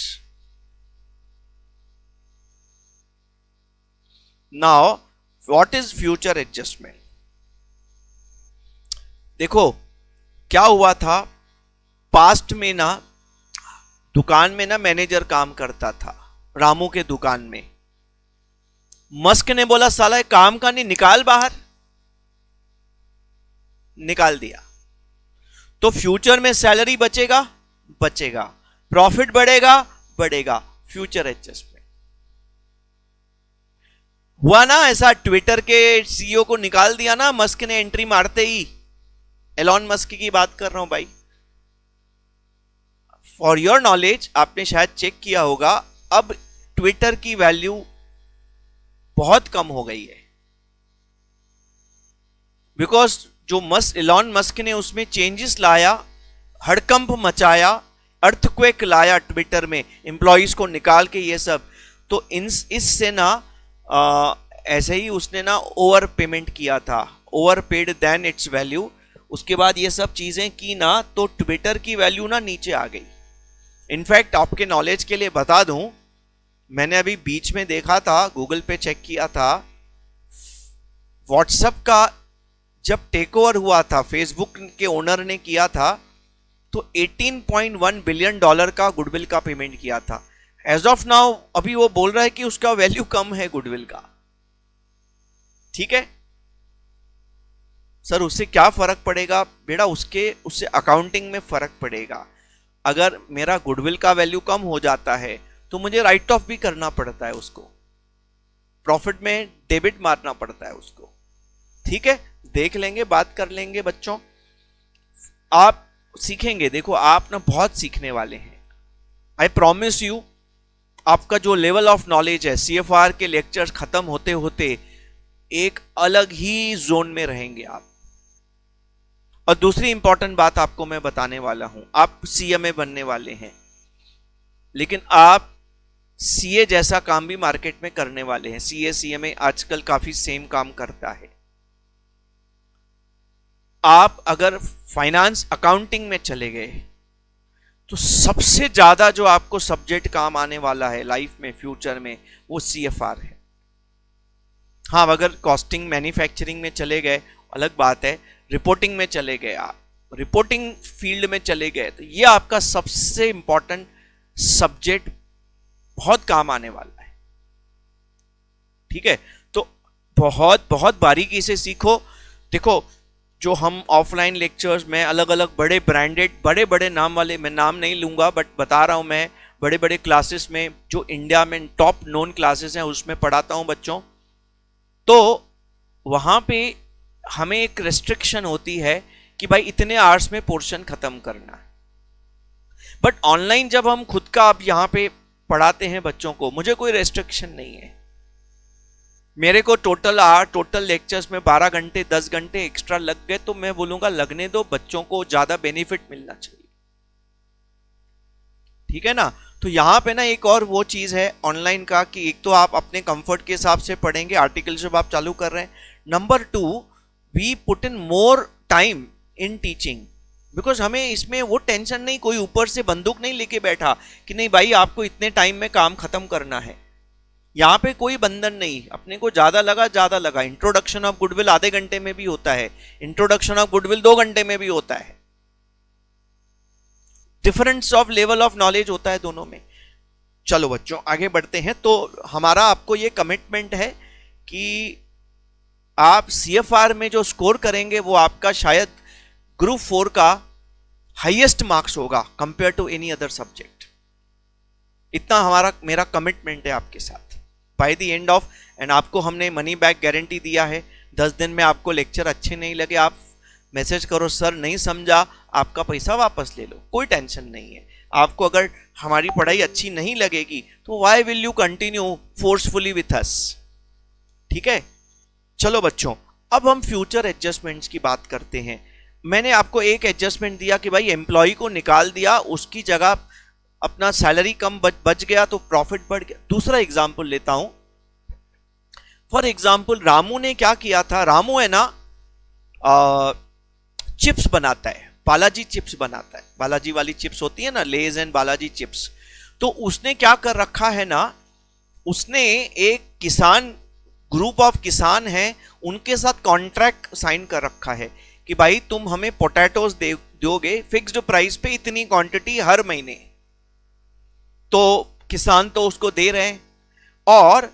Now what is future adjustment? देखो, क्या हुआ था, पास्ट में ना दुकान में ना मैनेजर काम करता था, रामू के दुकान में। मस्क ने बोला, साला काम का नहीं, निकाल बाहर, निकाल दिया। तो फ्यूचर में सैलरी बचेगा, बचेगा, प्रॉफिट बढ़ेगा, बढ़ेगा, फ्यूचर एडजस्टमेंट। हुआ ना ऐसा, ट्विटर के सीईओ को निकाल दिया ना मस्क ने एंट्री मारते ही। एलॉन मस्क की बात कर रहा हूं भाई। फॉर योर नॉलेज, आपने शायद चेक किया होगा, अब ट्विटर की वैल्यू बहुत कम हो गई है, बिकॉज जो एलॉन मस्क ने उसमें चेंजेस लाया, हड़कंप मचाया, अर्थक्वेक लाया ट्विटर में, एम्प्लॉइज को निकाल के, ये सब। तो इससे ना ऐसे ही उसने ना ओवर पेमेंट किया था, over paid then its value. उसके बाद ये सब चीजें की ना, तो ट्विटर की वैल्यू ना नीचे आ गई। इनफैक्ट आपके नॉलेज के लिए बता दूं, मैंने अभी बीच में देखा था, गूगल पे चेक किया था, व्हाट्सएप का जब टेक ओवर हुआ था, फेसबुक के ओनर ने किया था, तो 18.1 बिलियन डॉलर का गुडविल का पेमेंट किया था। एज ऑफ नाउ अभी वो बोल रहा है कि उसका वैल्यू कम है गुडविल का। ठीक है सर, उससे क्या फर्क पड़ेगा बेटा? उससे अकाउंटिंग में फर्क पड़ेगा। अगर मेरा गुडविल का वैल्यू कम हो जाता है तो मुझे राइट ऑफ भी करना पड़ता है, उसको प्रॉफिट में डेबिट मारना पड़ता है उसको। ठीक है, देख लेंगे, बात कर लेंगे बच्चों, आप सीखेंगे। देखो, आप ना बहुत सीखने वाले हैं, आई प्रॉमिस यू। आपका जो लेवल ऑफ नॉलेज है, सीएफआर के लेक्चर्स खत्म होते होते एक अलग ही जोन में रहेंगे आप। और दूसरी इंपॉर्टेंट बात आपको मैं बताने वाला हूं, आप सीएमए बनने वाले हैं। लेकिन आप सीए जैसा काम भी मार्केट में करने वाले हैं। सीए सीएमए आजकल काफी सेम काम करता है। आप अगर फाइनेंस अकाउंटिंग में चले गए तो सबसे ज्यादा जो आपको सब्जेक्ट काम आने वाला है लाइफ में, फ्यूचर में, वो सीएफआर है। हाँ, अगर कॉस्टिंग मैन्युफैक्चरिंग में चले गए अलग बात है, रिपोर्टिंग में चले गए, आप रिपोर्टिंग फील्ड में चले गए, तो ये आपका सबसे इंपॉर्टेंट सब्जेक्ट बहुत काम आने वाला है। ठीक है, तो बहुत बहुत बारीकी से सीखो। देखो, जो हम ऑफलाइन लेक्चर्स में अलग अलग बड़े ब्रांडेड, बड़े बड़े नाम वाले, मैं नाम नहीं लूंगा बट बता रहा हूं, मैं बड़े बड़े क्लासेस में, जो इंडिया में टॉप नोन क्लासेस हैं उसमें पढ़ाता हूं बच्चों, तो वहां पे हमें एक रेस्ट्रिक्शन होती है कि भाई इतने आवर्स में पोर्शन खत्म करना है। बट ऑनलाइन जब हम खुद का अब यहां पे पढ़ाते हैं बच्चों को, मुझे कोई रेस्ट्रिक्शन नहीं है। मेरे को टोटल लेक्चर्स में 12 घंटे 10 घंटे एक्स्ट्रा लग गए तो मैं बोलूंगा लगने दो, बच्चों को ज्यादा बेनिफिट मिलना चाहिए। ठीक है ना। तो यहां पे ना एक और वो चीज है ऑनलाइन का कि एक तो आप अपने कंफर्ट के हिसाब से पढ़ेंगे, आर्टिकल जब आप चालू कर रहे हैं। Number 2, we put in more time in teaching, because हमें इसमें वो टेंशन नहीं, कोई ऊपर से बंदूक नहीं लेके बैठा कि नहीं भाई आपको इतने टाइम में काम खत्म करना है। यहाँ पे कोई बंधन नहीं, अपने को ज्यादा लगा। इंट्रोडक्शन ऑफ गुडविल आधे घंटे में भी होता है, इंट्रोडक्शन ऑफ गुडविल 2 घंटे में भी होता है। Difference of level of knowledge होता है दोनों में। चलो बच्चों आगे बढ़ते हैं। तो हमारा आपको ये कमिटमेंट है कि आप सीएफआर में जो स्कोर करेंगे वो आपका शायद ग्रुप 4 का हाईएस्ट मार्क्स होगा compare to any other subject. इतना मेरा कमिटमेंट है आपके साथ by the end of, and आपको हमने मनी बैक गारंटी दिया है। 10 दिन में आपको लेक्चर अच्छे नहीं लगे, आप मैसेज करो सर नहीं समझा, आपका पैसा वापस ले लो, कोई टेंशन नहीं है। आपको अगर हमारी पढ़ाई अच्छी नहीं लगेगी तो why will you continue forcefully with us. ठीक है, चलो बच्चों अब हम फ्यूचर एडजस्टमेंट्स की बात करते हैं। मैंने आपको एक एडजस्टमेंट दिया कि भाई एम्प्लॉय को निकाल दिया, उसकी जगह अपना सैलरी कम बच गया तो प्रॉफिट बढ़ गया। दूसरा एग्जांपल लेता हूं। फॉर एग्जांपल रामू ने क्या किया था, रामू है ना चिप्स बनाता है, बालाजी चिप्स बनाता है, बालाजी वाली चिप्स होती है ना, लेज एंड बालाजी चिप्स। तो उसने क्या कर रखा है ना, उसने एक किसान, ग्रुप ऑफ किसान हैं, उनके साथ कॉन्ट्रैक्ट साइन कर रखा है कि भाई तुम हमें पोटैटोज दोगे फिक्स्ड प्राइस पे, इतनी क्वांटिटी हर महीने। तो किसान तो उसको दे रहे हैं, और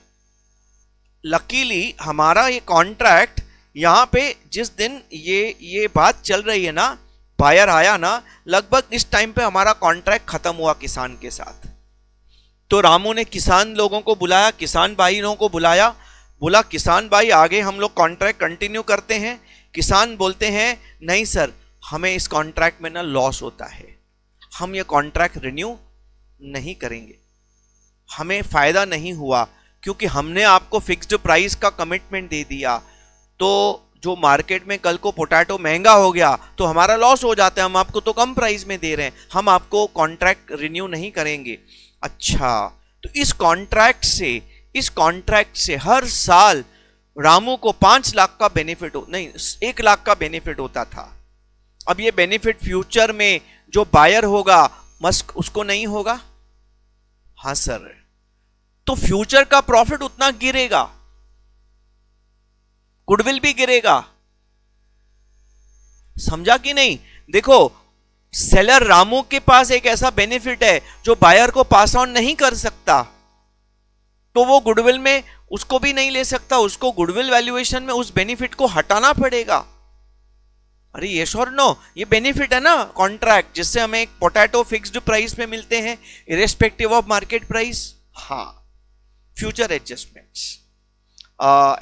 लकीली हमारा ये कॉन्ट्रैक्ट यहां पे जिस दिन ये बात चल रही है ना, बायर आया ना, लगभग इस टाइम पे हमारा कॉन्ट्रैक्ट खत्म हुआ किसान के साथ। तो रामू ने किसान लोगों को बुलाया, किसान भाइयों को बुलाया, बोला किसान भाई आगे हम लोग कॉन्ट्रैक्ट कंटिन्यू करते हैं। किसान बोलते हैं नहीं सर, हमें इस कॉन्ट्रैक्ट में ना लॉस होता है, हम ये कॉन्ट्रैक्ट रिन्यू नहीं करेंगे, हमें फायदा नहीं हुआ क्योंकि हमने आपको फिक्स्ड प्राइस का कमिटमेंट दे दिया। तो जो मार्केट में कल को पोटैटो महंगा हो गया तो हमारा लॉस हो जाता है, हम आपको तो कम प्राइस में दे रहे हैं, हम आपको कॉन्ट्रैक्ट रिन्यू नहीं करेंगे। अच्छा, तो इस कॉन्ट्रैक्ट से हर साल रामू को 5 लाख का बेनिफिट नहीं 1 लाख का बेनिफिट होता था। अब ये बेनिफिट फ्यूचर में जो बायर होगा मस्क उसको नहीं होगा। हाँ सर, तो फ्यूचर का प्रॉफिट उतना गिरेगा, गुडविल भी गिरेगा। समझा कि नहीं? देखो, सेलर रामू के पास एक ऐसा बेनिफिट है जो बायर को पास ऑन नहीं कर सकता, तो वो गुडविल में उसको भी नहीं ले सकता, उसको गुडविल वैल्यूएशन में उस बेनिफिट को हटाना पड़ेगा। अरे यस और नो, ये बेनिफिट है ना कॉन्ट्रैक्ट, जिससे हमें एक पोटैटो फिक्स्ड प्राइस पे मिलते हैं इरेस्पेक्टिव ऑफ मार्केट प्राइस। हाँ, फ्यूचर एडजस्टमेंट्स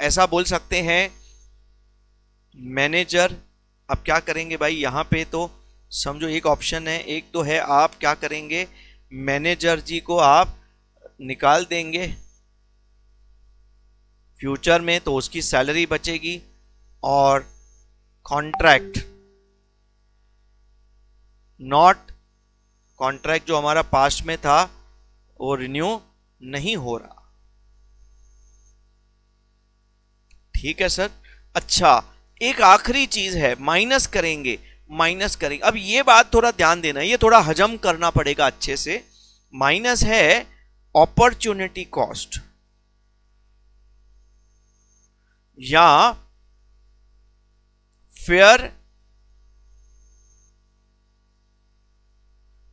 ऐसा बोल सकते हैं। मैनेजर अब क्या करेंगे भाई, यहां पे तो समझो एक ऑप्शन है, एक तो है आप क्या करेंगे, मैनेजर जी को आप निकाल देंगे फ्यूचर में, तो उसकी सैलरी बचेगी, और कॉन्ट्रैक्ट जो हमारा पास्ट में था वो रिन्यू नहीं हो रहा। ठीक है सर। अच्छा, एक आखिरी चीज है, माइनस करेंगे, माइनस करेंगे। अब ये बात थोड़ा ध्यान देना, ये थोड़ा हजम करना पड़ेगा अच्छे से। माइनस है अपॉर्चुनिटी कॉस्ट या फेयर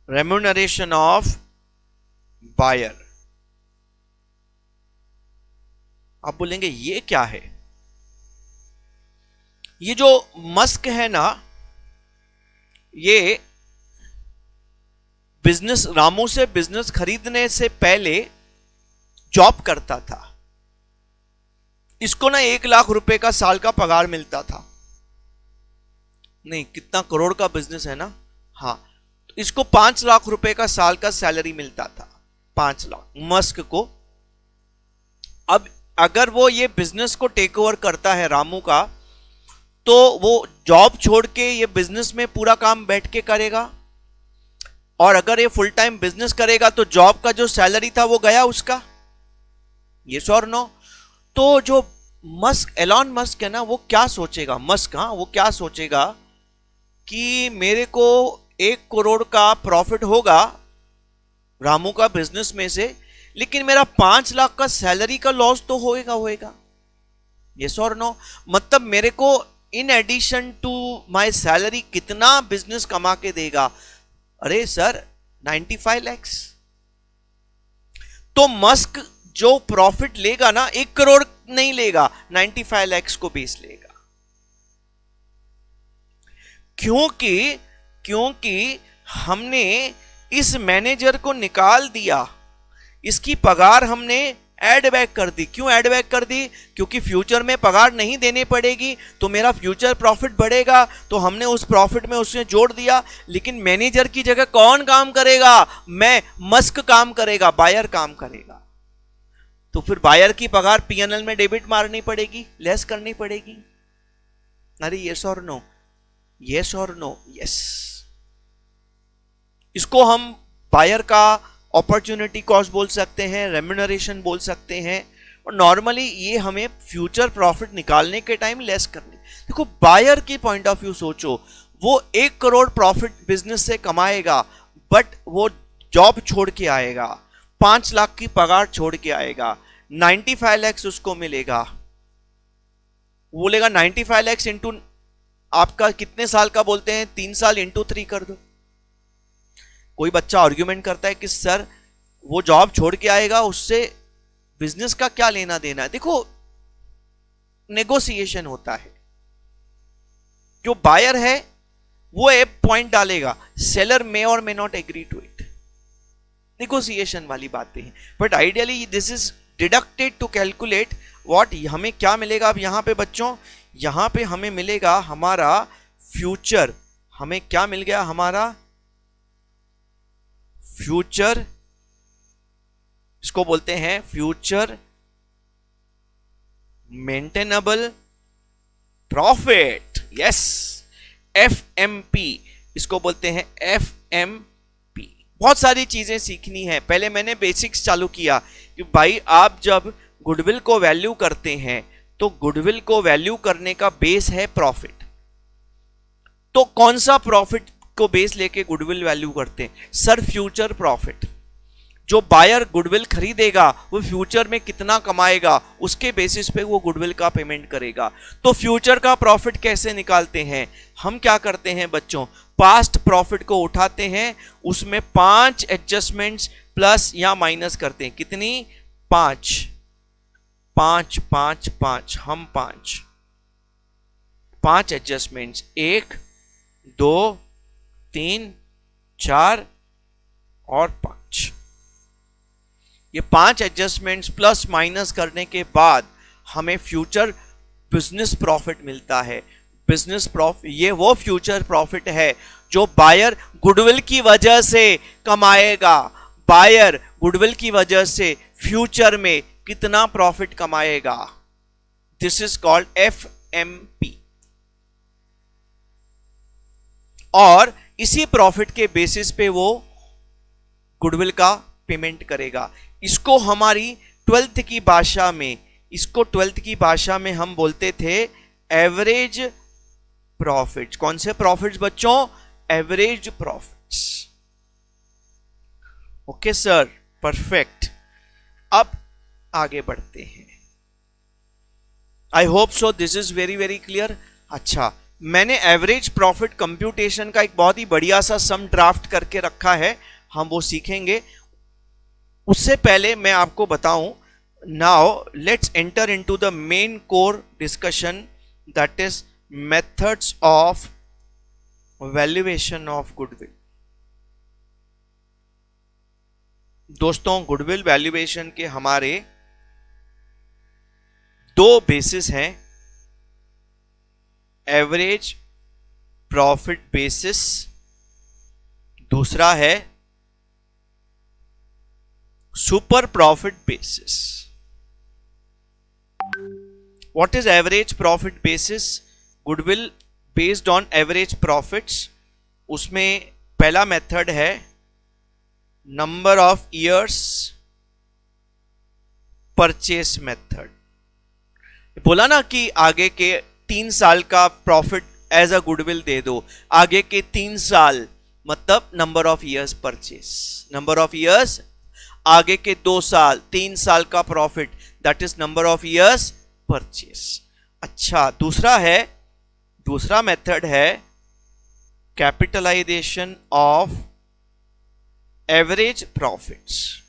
रेम्यूनरेशन ऑफ बायर। आप बोलेंगे ये क्या है? ये जो मस्क है ना, ये बिजनेस, रामू से बिजनेस खरीदने से पहले जॉब करता था। इसको ना 1 लाख रुपए का साल का पगार मिलता था। नहीं, कितना करोड़ का बिजनेस है ना। हाँ, तो इसको 5 लाख रुपए का साल का सैलरी मिलता था, 5 लाख मस्क को। अब अगर वो ये बिजनेस को टेक ओवर करता है रामू का, तो वो जॉब छोड़ के ये बिजनेस में पूरा काम बैठ के करेगा, और अगर ये फुल टाइम बिजनेस करेगा तो जॉब का जो सैलरी था वो गया उसका। यस और नो? तो जो मस्क, एलॉन मस्क है ना, वो क्या सोचेगा, मस्क, हाँ, वो क्या सोचेगा कि मेरे को 1 करोड़ का प्रॉफिट होगा रामू का बिजनेस में से, लेकिन मेरा 5 लाख का सैलरी का लॉस तो होएगा होएगा। यस और नो? मतलब मेरे को in addition to my salary कितना बिजनेस कमा के देगा? अरे सर, 95 लैक्स। तो मस्क जो प्रॉफिट लेगा ना, 1 करोड़ नहीं लेगा, 95 लैक्स को बेस लेगा। क्योंकि हमने इस मैनेजर को निकाल दिया, इसकी पगार हमने ऐड बैक कर दी। क्यों ऐड बैक कर दी? क्योंकि फ्यूचर में पगार नहीं देनी पड़ेगी तो मेरा फ्यूचर प्रॉफिट बढ़ेगा, तो हमने उस प्रॉफिट में उसने जोड़ दिया। लेकिन मैनेजर की जगह कौन काम करेगा? मैं, मस्क काम करेगा, बायर काम करेगा। तो फिर बायर की पगार पीएनएल में डेबिट मारनी पड़ेगी, लेस करनी पड़ेगी। अरे यस और नो? यस और नो? यस। इसको हम बायर का अपॉर्चुनिटी कॉस्ट बोल सकते हैं, रेम्यूनरेशन बोल सकते हैं, और नॉर्मली ये हमें फ्यूचर प्रॉफिट निकालने के टाइम लेस करने। देखो, बायर की पॉइंट ऑफ व्यू सोचो, वो 1 करोड़ प्रॉफिट बिजनेस से कमाएगा, बट वो जॉब छोड़ के आएगा, 5 लाख की पगार छोड़ के आएगा, 95 लैक्स उसको मिलेगा। वो बोलेगा 95 लैक्स इंटू आपका कितने साल का बोलते हैं, 3 साल, इंटू 3 कर दो। कोई बच्चा आर्ग्यूमेंट करता है कि सर वो जॉब छोड़ के आएगा, उससे बिजनेस का क्या लेना देना है। देखो, नेगोशिएशन होता है। जो बायर है वो एक पॉइंट डालेगा, सेलर मे और may not agree to it. Negotiation वाली बातें हैं, but ideally this is deducted to calculate what. हमें क्या मिलेगा अब यहां पे बच्चों? यहां पे हमें मिलेगा हमारा फ्यूचर। हमें क्या मिल गया? हमारा फ्यूचर, इसको बोलते हैं future maintainable profit. Yes, FMP, इसको बोलते हैं एफएमपी। बहुत सारी चीजें सीखनी है। पहले मैंने बेसिक्स चालू किया कि भाई आप जब गुडविल को वैल्यू करते हैं तो गुडविल को वैल्यू करने का बेस है प्रॉफिट। तो कौन सा प्रॉफिट को बेस लेके गुडविल वैल्यू करते हैं? Sir, future profit. जो बायर गुडविल खरीदेगा वो फ्यूचर में कितना कमाएगा, उसके बेसिस पे वो गुडविल का पेमेंट करेगा। तो फ्यूचर का प्रॉफिट कैसे निकालते हैं? हम क्या करते हैं बच्चों, पास्ट प्रॉफिट को उठाते हैं, उसमें 5 एडजस्टमेंट्स प्लस या माइनस करते हैं। कितनी? 5 5 5 5, हम 5 एडजस्टमेंट्स, 1 2 3 4 और 5। ये 5 एडजस्टमेंट्स प्लस माइनस करने के बाद हमें फ्यूचर बिजनेस प्रॉफिट मिलता है। बिजनेस प्रॉफिट, ये वो फ्यूचर प्रॉफिट है जो बायर गुडविल की वजह से कमाएगा। बायर गुडविल की वजह से फ्यूचर में कितना प्रॉफिट कमाएगा, दिस इज कॉल्ड एफएमपी। और इसी प्रॉफिट के बेसिस पे वो गुडविल का पेमेंट करेगा। इसको हमारी 12th की भाषा में, इसको 12th की भाषा में हम बोलते थे एवरेज प्रॉफिट। कौन से प्रॉफिट्स बच्चों? Average profits. Okay sir, perfect. अब आगे बढ़ते हैं। I hope so this is very very clear. अच्छा, मैंने एवरेज प्रॉफिट कंप्यूटेशन का एक बहुत ही बढ़िया सा सम ड्राफ्ट करके रखा है, हम वो सीखेंगे। उससे पहले मैं आपको बताऊं, now let's enter into the main core discussion, that is methods of valuation of goodwill. दोस्तों, गुडविल वैल्यूएशन के हमारे दो बेसिस हैं, एवरेज प्रॉफिट बेसिस, दूसरा है super profit basis. What is average profit basis? Goodwill based on average profits. उसमें पहला method है number of years purchase method. बोला ना कि आगे के 3 साल का प्रॉफिट एज अ गुडविल दे दो, आगे के 3 साल मतलब number of years purchase, number of years, आगे के 2 साल 3 साल का profit that is number of years purchase. अच्छा, दूसरा मेथड है कैपिटलाइजेशन ऑफ एवरेज प्रॉफिट्स।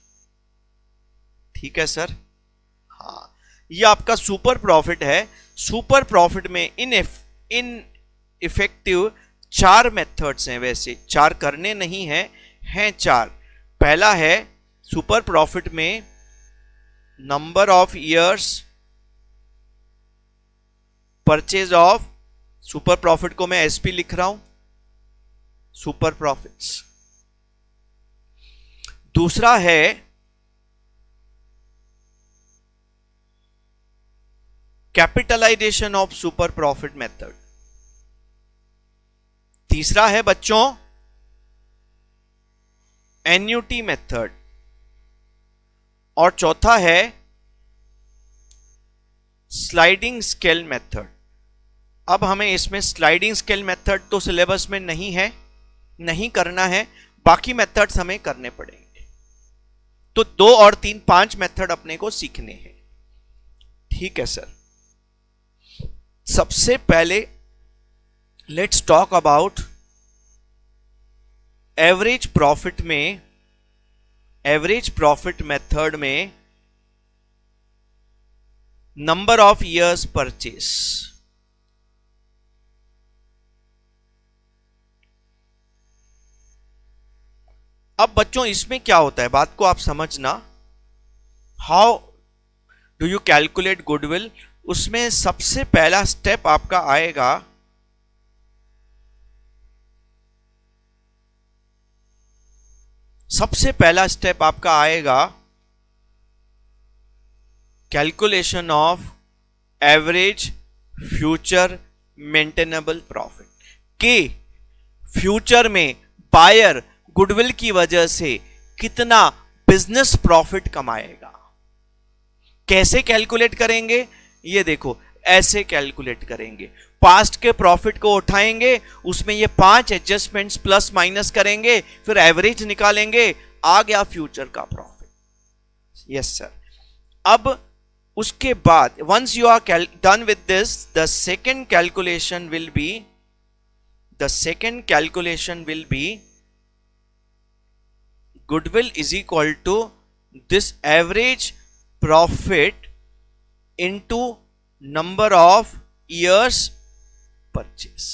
ठीक है सर? हाँ, ये आपका सुपर प्रॉफिट है। सुपर प्रॉफिट में इन इफेक्टिव 4 मेथड्स हैं, वैसे 4 करने नहीं हैं 4। पहला है सुपर प्रॉफिट में number of years purchase of, super profit को मैं एसपी लिख रहा हूं, सुपर प्रॉफिट्स। दूसरा है capitalization of super profit method. तीसरा है बच्चों एन्युटी मेथड, और चौथा है स्लाइडिंग स्केल मेथड। अब हमें इसमें स्लाइडिंग स्केल मेथड तो सिलेबस में नहीं है, नहीं करना है, बाकी मेथड्स हमें करने पड़ेंगे। तो 2 और 3 5 मेथड अपने को सीखने हैं। ठीक है सर? सबसे पहले let's talk about average profit में, एवरेज प्रॉफिट मेथड में नंबर ऑफ ईयर्स परचेस। अब बच्चों इसमें क्या होता है, बात को आप समझना। How do you calculate goodwill? उसमें सबसे पहला स्टेप आपका आएगा calculation of average future maintainable profit. कि फ्यूचर में बायर गुडविल की वजह से कितना बिजनेस प्रॉफिट कमाएगा। कैसे कैलकुलेट करेंगे? ये देखो, ऐसे कैलकुलेट करेंगे। पास्ट के प्रॉफिट को उठाएंगे, उसमें ये 5 एडजस्टमेंट्स प्लस माइनस करेंगे, फिर एवरेज निकालेंगे, आ गया फ्यूचर का प्रॉफिट। Yes sir. अब उसके बाद once you are done with this, the second calculation will be goodwill is equal to this average profit into number of years purchase।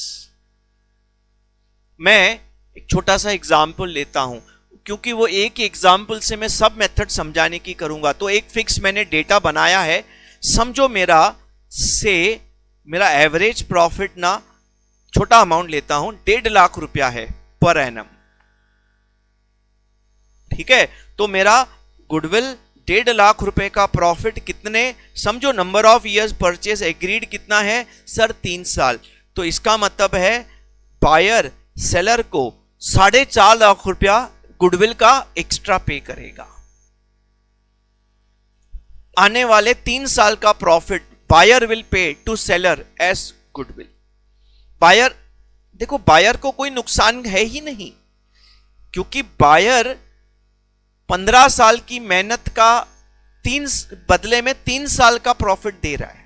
मैं एक छोटा सा एग्जाम्पल लेता हूं, क्योंकि वो एक ही एग्जाम्पल से मैं सब मेथड समझाने की करूंगा। तो एक फिक्स मैंने डेटा बनाया है, समझो मेरा एवरेज प्रॉफिट ना, छोटा अमाउंट लेता हूं, 1.5 लाख रुपया है पर एनम। ठीक है? तो मेरा गुडविल 1.5 लाख रुपए का प्रॉफिट कितने, समझो number of years purchase agreed कितना है सर? 3 साल। तो इसका मतलब है बायर सेलर को 4.5 लाख रुपया गुडविल का एक्स्ट्रा पे करेगा। आने वाले 3 साल का profit buyer will pay to seller as goodwill. Buyer, देखो बायर को कोई नुकसान है ही नहीं, क्योंकि बायर 15 साल की मेहनत का बदले में 3 साल का प्रॉफिट दे रहा है।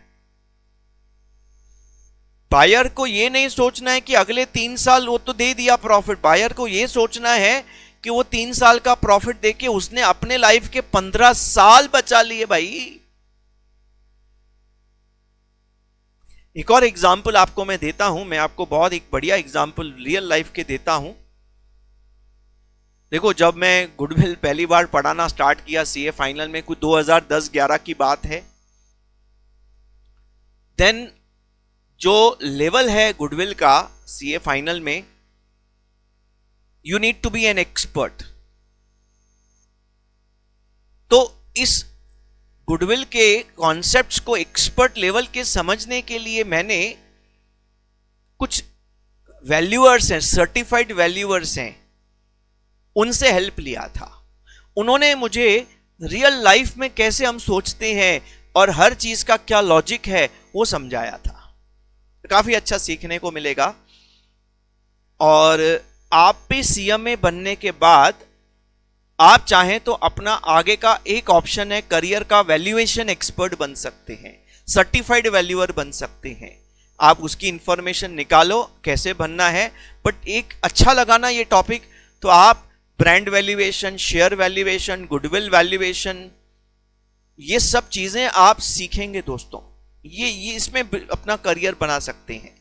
बायर को यह नहीं सोचना है कि अगले 3 साल वो तो दे दिया प्रॉफिट, बायर को यह सोचना है कि वो 3 साल का प्रॉफिट देके उसने अपने लाइफ के 15 साल बचा लिए भाई। एक और एग्जाम्पल आपको मैं देता हूं, मैं आपको बहुत एक बढ़िया एग्जाम्पल रियल लाइफ के देता हूं। देखो जब मैं गुडविल पहली बार पढ़ाना स्टार्ट किया सीए फाइनल में, कुछ 2010-11 की बात है, देन जो लेवल है गुडविल का सीए फाइनल में, you need to be an expert. तो इस गुडविल के कॉन्सेप्ट्स को एक्सपर्ट लेवल के समझने के लिए मैंने कुछ वैल्यूअर्स हैं, सर्टिफाइड वैल्यूअर्स हैं, उनसे हेल्प लिया था। उन्होंने मुझे रियल लाइफ में कैसे हम सोचते हैं और हर चीज का क्या लॉजिक है वो समझाया था। काफी अच्छा सीखने को मिलेगा। और आप भी सीएमए बनने के बाद आप चाहें तो अपना आगे का एक ऑप्शन है, करियर का वैल्यूएशन एक्सपर्ट बन सकते हैं, सर्टिफाइड वैल्यूअर बन सकते हैं। आप उसकी इंफॉर्मेशन निकालो कैसे बनना है। बट एक अच्छा लगा ना ये टॉपिक, तो आप brand valuation, share valuation, goodwill valuation, ये सब चीजें आप सीखेंगे दोस्तों। ये इसमें अपना करियर बना सकते हैं।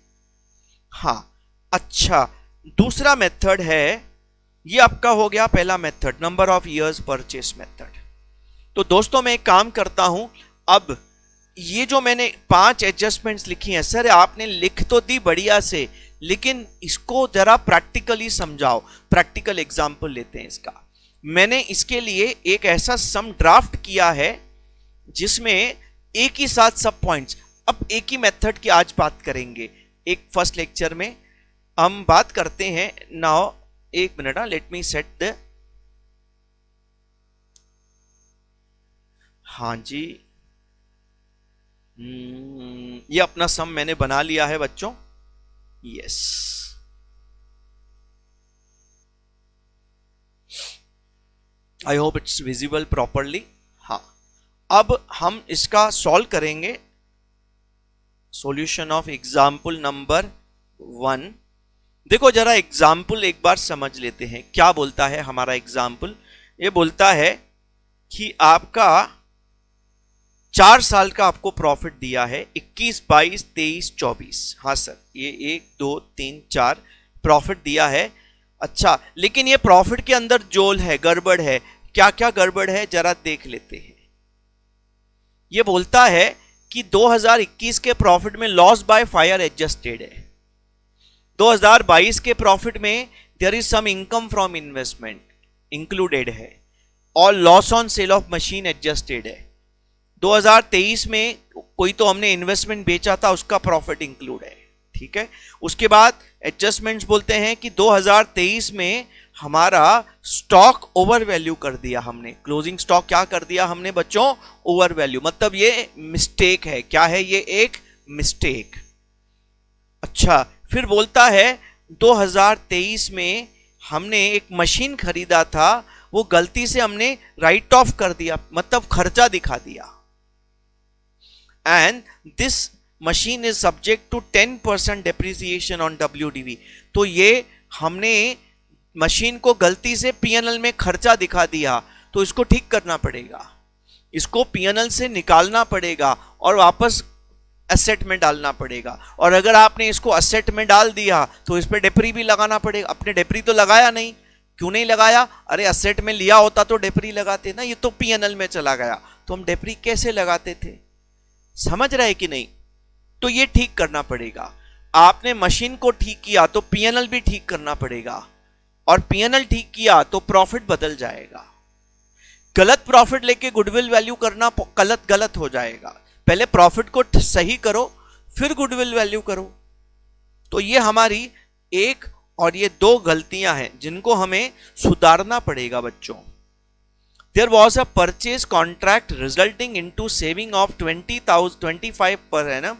हाँ अच्छा, दूसरा मेथड है, ये आपका हो गया पहला method, number of years purchase method. तो दोस्तों मैं एक काम करता हूं, अब ये जो मैंने 5 एडजस्टमेंट्स लिखी हैं, सर आपने लिख तो दी बढ़िया से, लेकिन इसको जरा प्रैक्टिकली समझाओ। प्रैक्टिकल एग्जांपल लेते हैं इसका। मैंने इसके लिए एक ऐसा सम ड्राफ्ट किया है जिसमें एक ही साथ सब पॉइंट्स, अब एक ही मेथड की आज बात करेंगे। एक फर्स्ट लेक्चर में हम बात करते हैं। नाउ एक minute, let me set the, हाँ जी, ये अपना सम मैंने बना लिया है बच्चों। Yes, I hope it's visible properly. हाँ, अब हम इसका सॉल्व करेंगे। Solution of example number 1। देखो जरा एग्जाम्पल एक बार समझ लेते हैं, क्या बोलता है हमारा एग्जाम्पल। ये बोलता है कि आपका 4 साल का आपको प्रॉफिट दिया है, 21, 22, 23, 24। हाँ सर, ये 1, 2, 3, 4 प्रॉफिट दिया है। अच्छा, लेकिन ये प्रॉफिट के अंदर जोल है, गड़बड़ है। क्या क्या गड़बड़ है जरा देख लेते हैं। ये बोलता है कि 2021 के प्रॉफिट में लॉस बाय फायर एडजस्टेड है, 2022 के प्रॉफिट में there is some income from investment included है, और loss on sale of machine adjusted है। 2023 में कोई तो हमने इन्वेस्टमेंट बेचा था, उसका प्रॉफिट इंक्लूड है। ठीक है, उसके बाद एडजस्टमेंट्स बोलते हैं कि 2023 में हमारा स्टॉक ओवर वैल्यू कर दिया हमने। क्लोजिंग स्टॉक क्या कर दिया हमने बच्चों? ओवर वैल्यू, मतलब ये मिस्टेक है। क्या है ये? एक मिस्टेक। अच्छा, फिर बोलता है 2023 में हमने एक मशीन खरीदा था, वो गलती से हमने राइट ऑफ कर दिया, मतलब खर्चा दिखा दिया। And this machine is subject to 10% depreciation on WDV। तो ये हमने मशीन को गलती से P&L में खर्चा दिखा दिया, तो इसको ठीक करना पड़ेगा, इसको P&L से निकालना पड़ेगा और वापस एसेट में डालना पड़ेगा। और अगर आपने इसको एसेट में डाल दिया तो इस पर डेप्री भी लगाना पड़ेगा। अपने डेप्री तो लगाया नहीं, क्यों नहीं लगाया? अरे एसेट में लिया होता तो डेप्री लगाते ना, ये तो P&L में चला गया, तो हम डेप्री कैसे लगाते थे? समझ रहे कि नहीं? तो ये ठीक करना पड़ेगा। आपने मशीन को ठीक किया तो P&L भी ठीक करना पड़ेगा, और P&L ठीक किया तो प्रॉफिट बदल जाएगा। गलत प्रॉफिट लेके गुडविल वैल्यू करना गलत हो जाएगा। पहले प्रॉफिट को सही करो, फिर गुडविल वैल्यू करो। तो ये हमारी एक और ये 2 गलतियां हैं जिनको हमें सुधारना पड़ेगा बच्चों। There was a purchase contract resulting into saving of 25 per annum.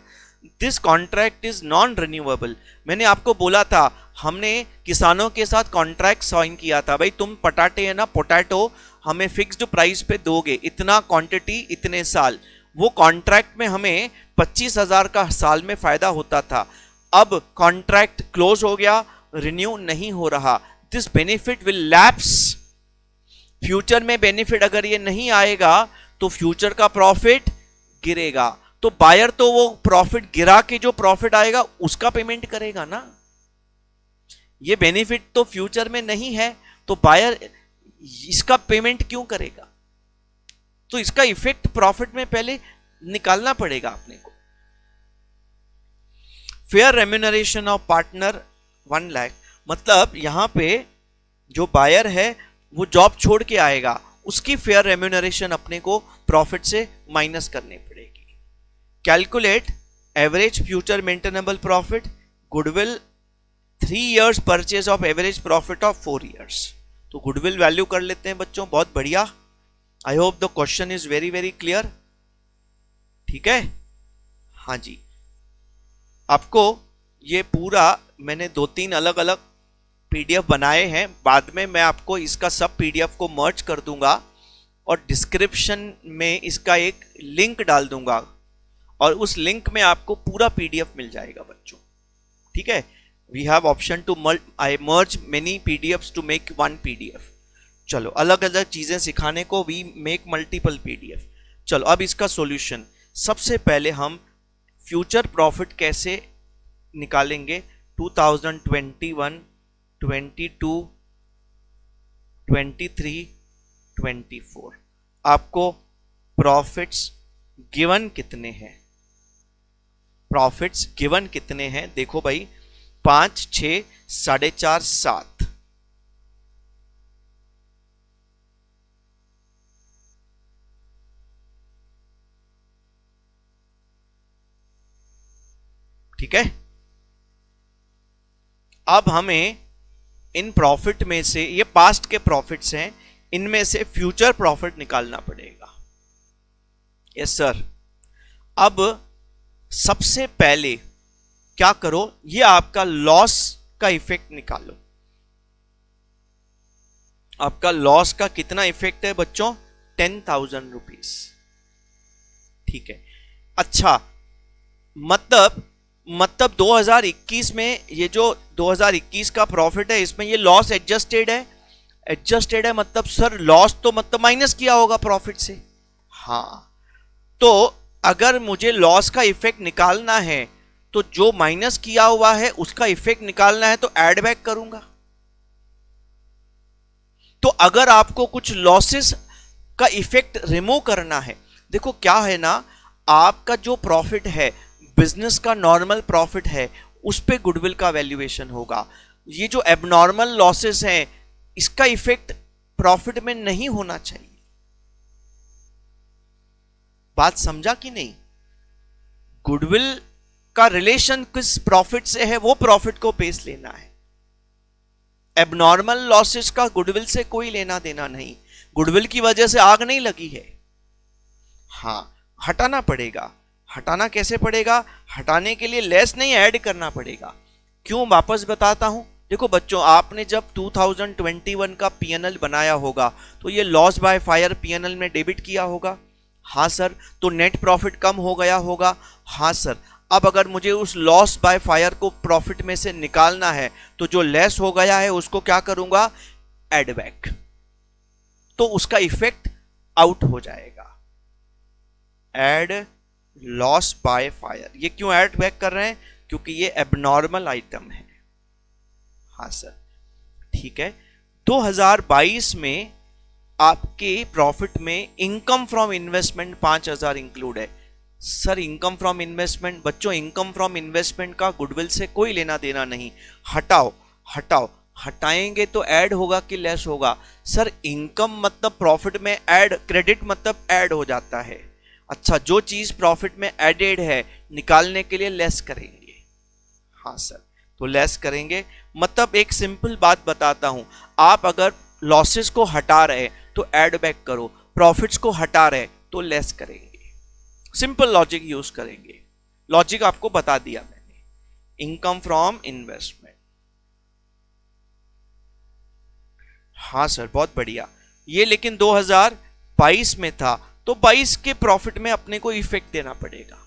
This contract is non-renewable. मैंने आपको बोला था, हमने किसानों के साथ कॉन्ट्रैक्ट साइन किया था, भाई तुम पटाटे है ना, पोटैटो हमें फिक्स्ड प्राइस पे दोगे, इतना क्वांटिटी इतने साल। वो कॉन्ट्रैक्ट में हमें 25,000 का साल में फायदा होता था। अब कॉन्ट्रैक्ट क्लोज हो गया, रिन्यू नहीं हो रहा। This benefit will lapse. Future में बेनिफिट अगर ये नहीं आएगा तो फ्यूचर का प्रॉफिट गिरेगा। तो बायर तो वो प्रॉफिट गिरा के जो प्रॉफिट आएगा उसका पेमेंट करेगा ना। ये बेनिफिट तो फ्यूचर में नहीं है, तो बायर इसका पेमेंट क्यों करेगा? तो इसका इफेक्ट प्रॉफिट में पहले निकालना पड़ेगा अपने को। Fair remuneration of partner 1 lakh, मतलब यहां पे जो बायर है वो जॉब छोड़ के आएगा, उसकी फेयर रेम्यूनरेशन अपने को प्रॉफिट से माइनस करनी पड़ेगी। Calculate average future maintainable profit, goodwill 3 years purchase of average profit of 4 years। तो गुडविल वैल्यू कर लेते हैं बच्चों, बहुत बढ़िया। I hope the question is very very clear. ठीक है, हाँ जी। आपको ये पूरा मैंने 2-3 अलग अलग पीडीएफ बनाए हैं, बाद में मैं आपको इसका सब पीडीएफ को मर्ज कर दूंगा और डिस्क्रिप्शन में इसका एक लिंक डाल दूंगा, और उस लिंक में आपको पूरा पीडीएफ मिल जाएगा बच्चों। ठीक है, we have option to I merge many PDFs to make 1 PDF. चलो, अलग अलग चीजें सिखाने को वी मेक मल्टीपल पीडीएफ। चलो अब इसका सॉल्यूशन। सबसे पहले हम फ्यूचर प्रॉफिट कैसे निकालेंगे 2021, 22, 23, 24। आपको प्रॉफिट्स गिवन कितने हैं? प्रॉफिट्स गिवन कितने हैं देखो भाई, 5, 6, 4.5, 7। ठीक है, अब हमें इन प्रॉफिट में से, ये पास्ट के प्रॉफिट्स हैं, इनमें से फ्यूचर प्रॉफिट निकालना पड़ेगा। Yes sir. अब सबसे पहले क्या करो, ये आपका लॉस का इफेक्ट निकालो। आपका लॉस का कितना इफेक्ट है बच्चों? 10,000 रुपीज। ठीक है, अच्छा, मतलब 2021 में ये जो 2021 का प्रॉफिट है, इसमें ये लॉस एडजस्टेड है। एडजस्टेड है मतलब सर लॉस तो मतलब माइनस किया होगा प्रॉफिट से। हाँ, तो अगर मुझे लॉस का इफेक्ट निकालना है तो जो माइनस किया हुआ है उसका इफेक्ट निकालना है, तो ऐड बैक करूंगा। तो अगर आपको कुछ लॉसेस का इफेक्ट रिमूव करना है, देखो क्या है ना, आपका जो प्रॉफिट है, बिजनेस का नॉर्मल प्रॉफिट है, उस पे गुडविल का वैल्यूएशन होगा। ये जो एबनॉर्मल लॉसेस हैं, इसका इफेक्ट प्रॉफिट में नहीं होना चाहिए। बात समझा कि नहीं? गुडविल का रिलेशन किस प्रॉफिट से है, वो प्रॉफिट को बेस लेना है। एबनॉर्मल लॉसेस का गुडविल से कोई लेना देना नहीं। गुडविल की वजह से आग नहीं लगी है, हाँ, हटाना पड़ेगा। हटाना कैसे पड़ेगा? हटाने के लिए लेस नहीं ऐड करना पड़ेगा। क्यों, वापस बताता हूं। देखो बच्चों, आपने जब 2021 का पीएनएल बनाया होगा तो ये लॉस बाय फायर पीएनएल में डेबिट किया होगा। हाँ सर। तो नेट प्रॉफिट कम हो गया होगा। हाँ सर। अब अगर मुझे उस लॉस बाय फायर को प्रॉफिट में से निकालना है तो जो लेस हो गया है उसको क्या करूंगा? Add back. तो उसका इफेक्ट आउट हो जाएगा। Add loss by fire. ये क्यों ऐड बैक कर रहे हैं? क्योंकि ये एबनॉर्मल आइटम है। हाँ सर, ठीक है। 2022 में आपके प्रॉफिट में इनकम फ्रॉम इन्वेस्टमेंट 5,000 इंक्लूड है। सर इनकम फ्रॉम इन्वेस्टमेंट, बच्चों इनकम फ्रॉम इन्वेस्टमेंट का गुडविल से कोई लेना देना नहीं। हटाओ हटाओ, हटाएंगे तो ऐड होगा कि लेस होगा? सर इनकम मतलब प्रॉफिट में ऐड, क्रेडिट मतलब ऐड हो जाता है। अच्छा, जो चीज प्रॉफिट में एडेड है निकालने के लिए लेस करेंगे। हाँ सर, तो लेस करेंगे। मतलब एक सिंपल बात बताता हूं, आप अगर लॉसेस को हटा रहे तो ऐड बैक करो, प्रॉफिट्स को हटा रहे तो लेस करेंगे। सिंपल लॉजिक यूज करेंगे, लॉजिक आपको बता दिया मैंने। इनकम फ्रॉम इन्वेस्टमेंट, हाँ सर बहुत बढ़िया। ये लेकिन 2022 में था, तो 22 के प्रॉफिट में अपने को इफेक्ट देना पड़ेगा।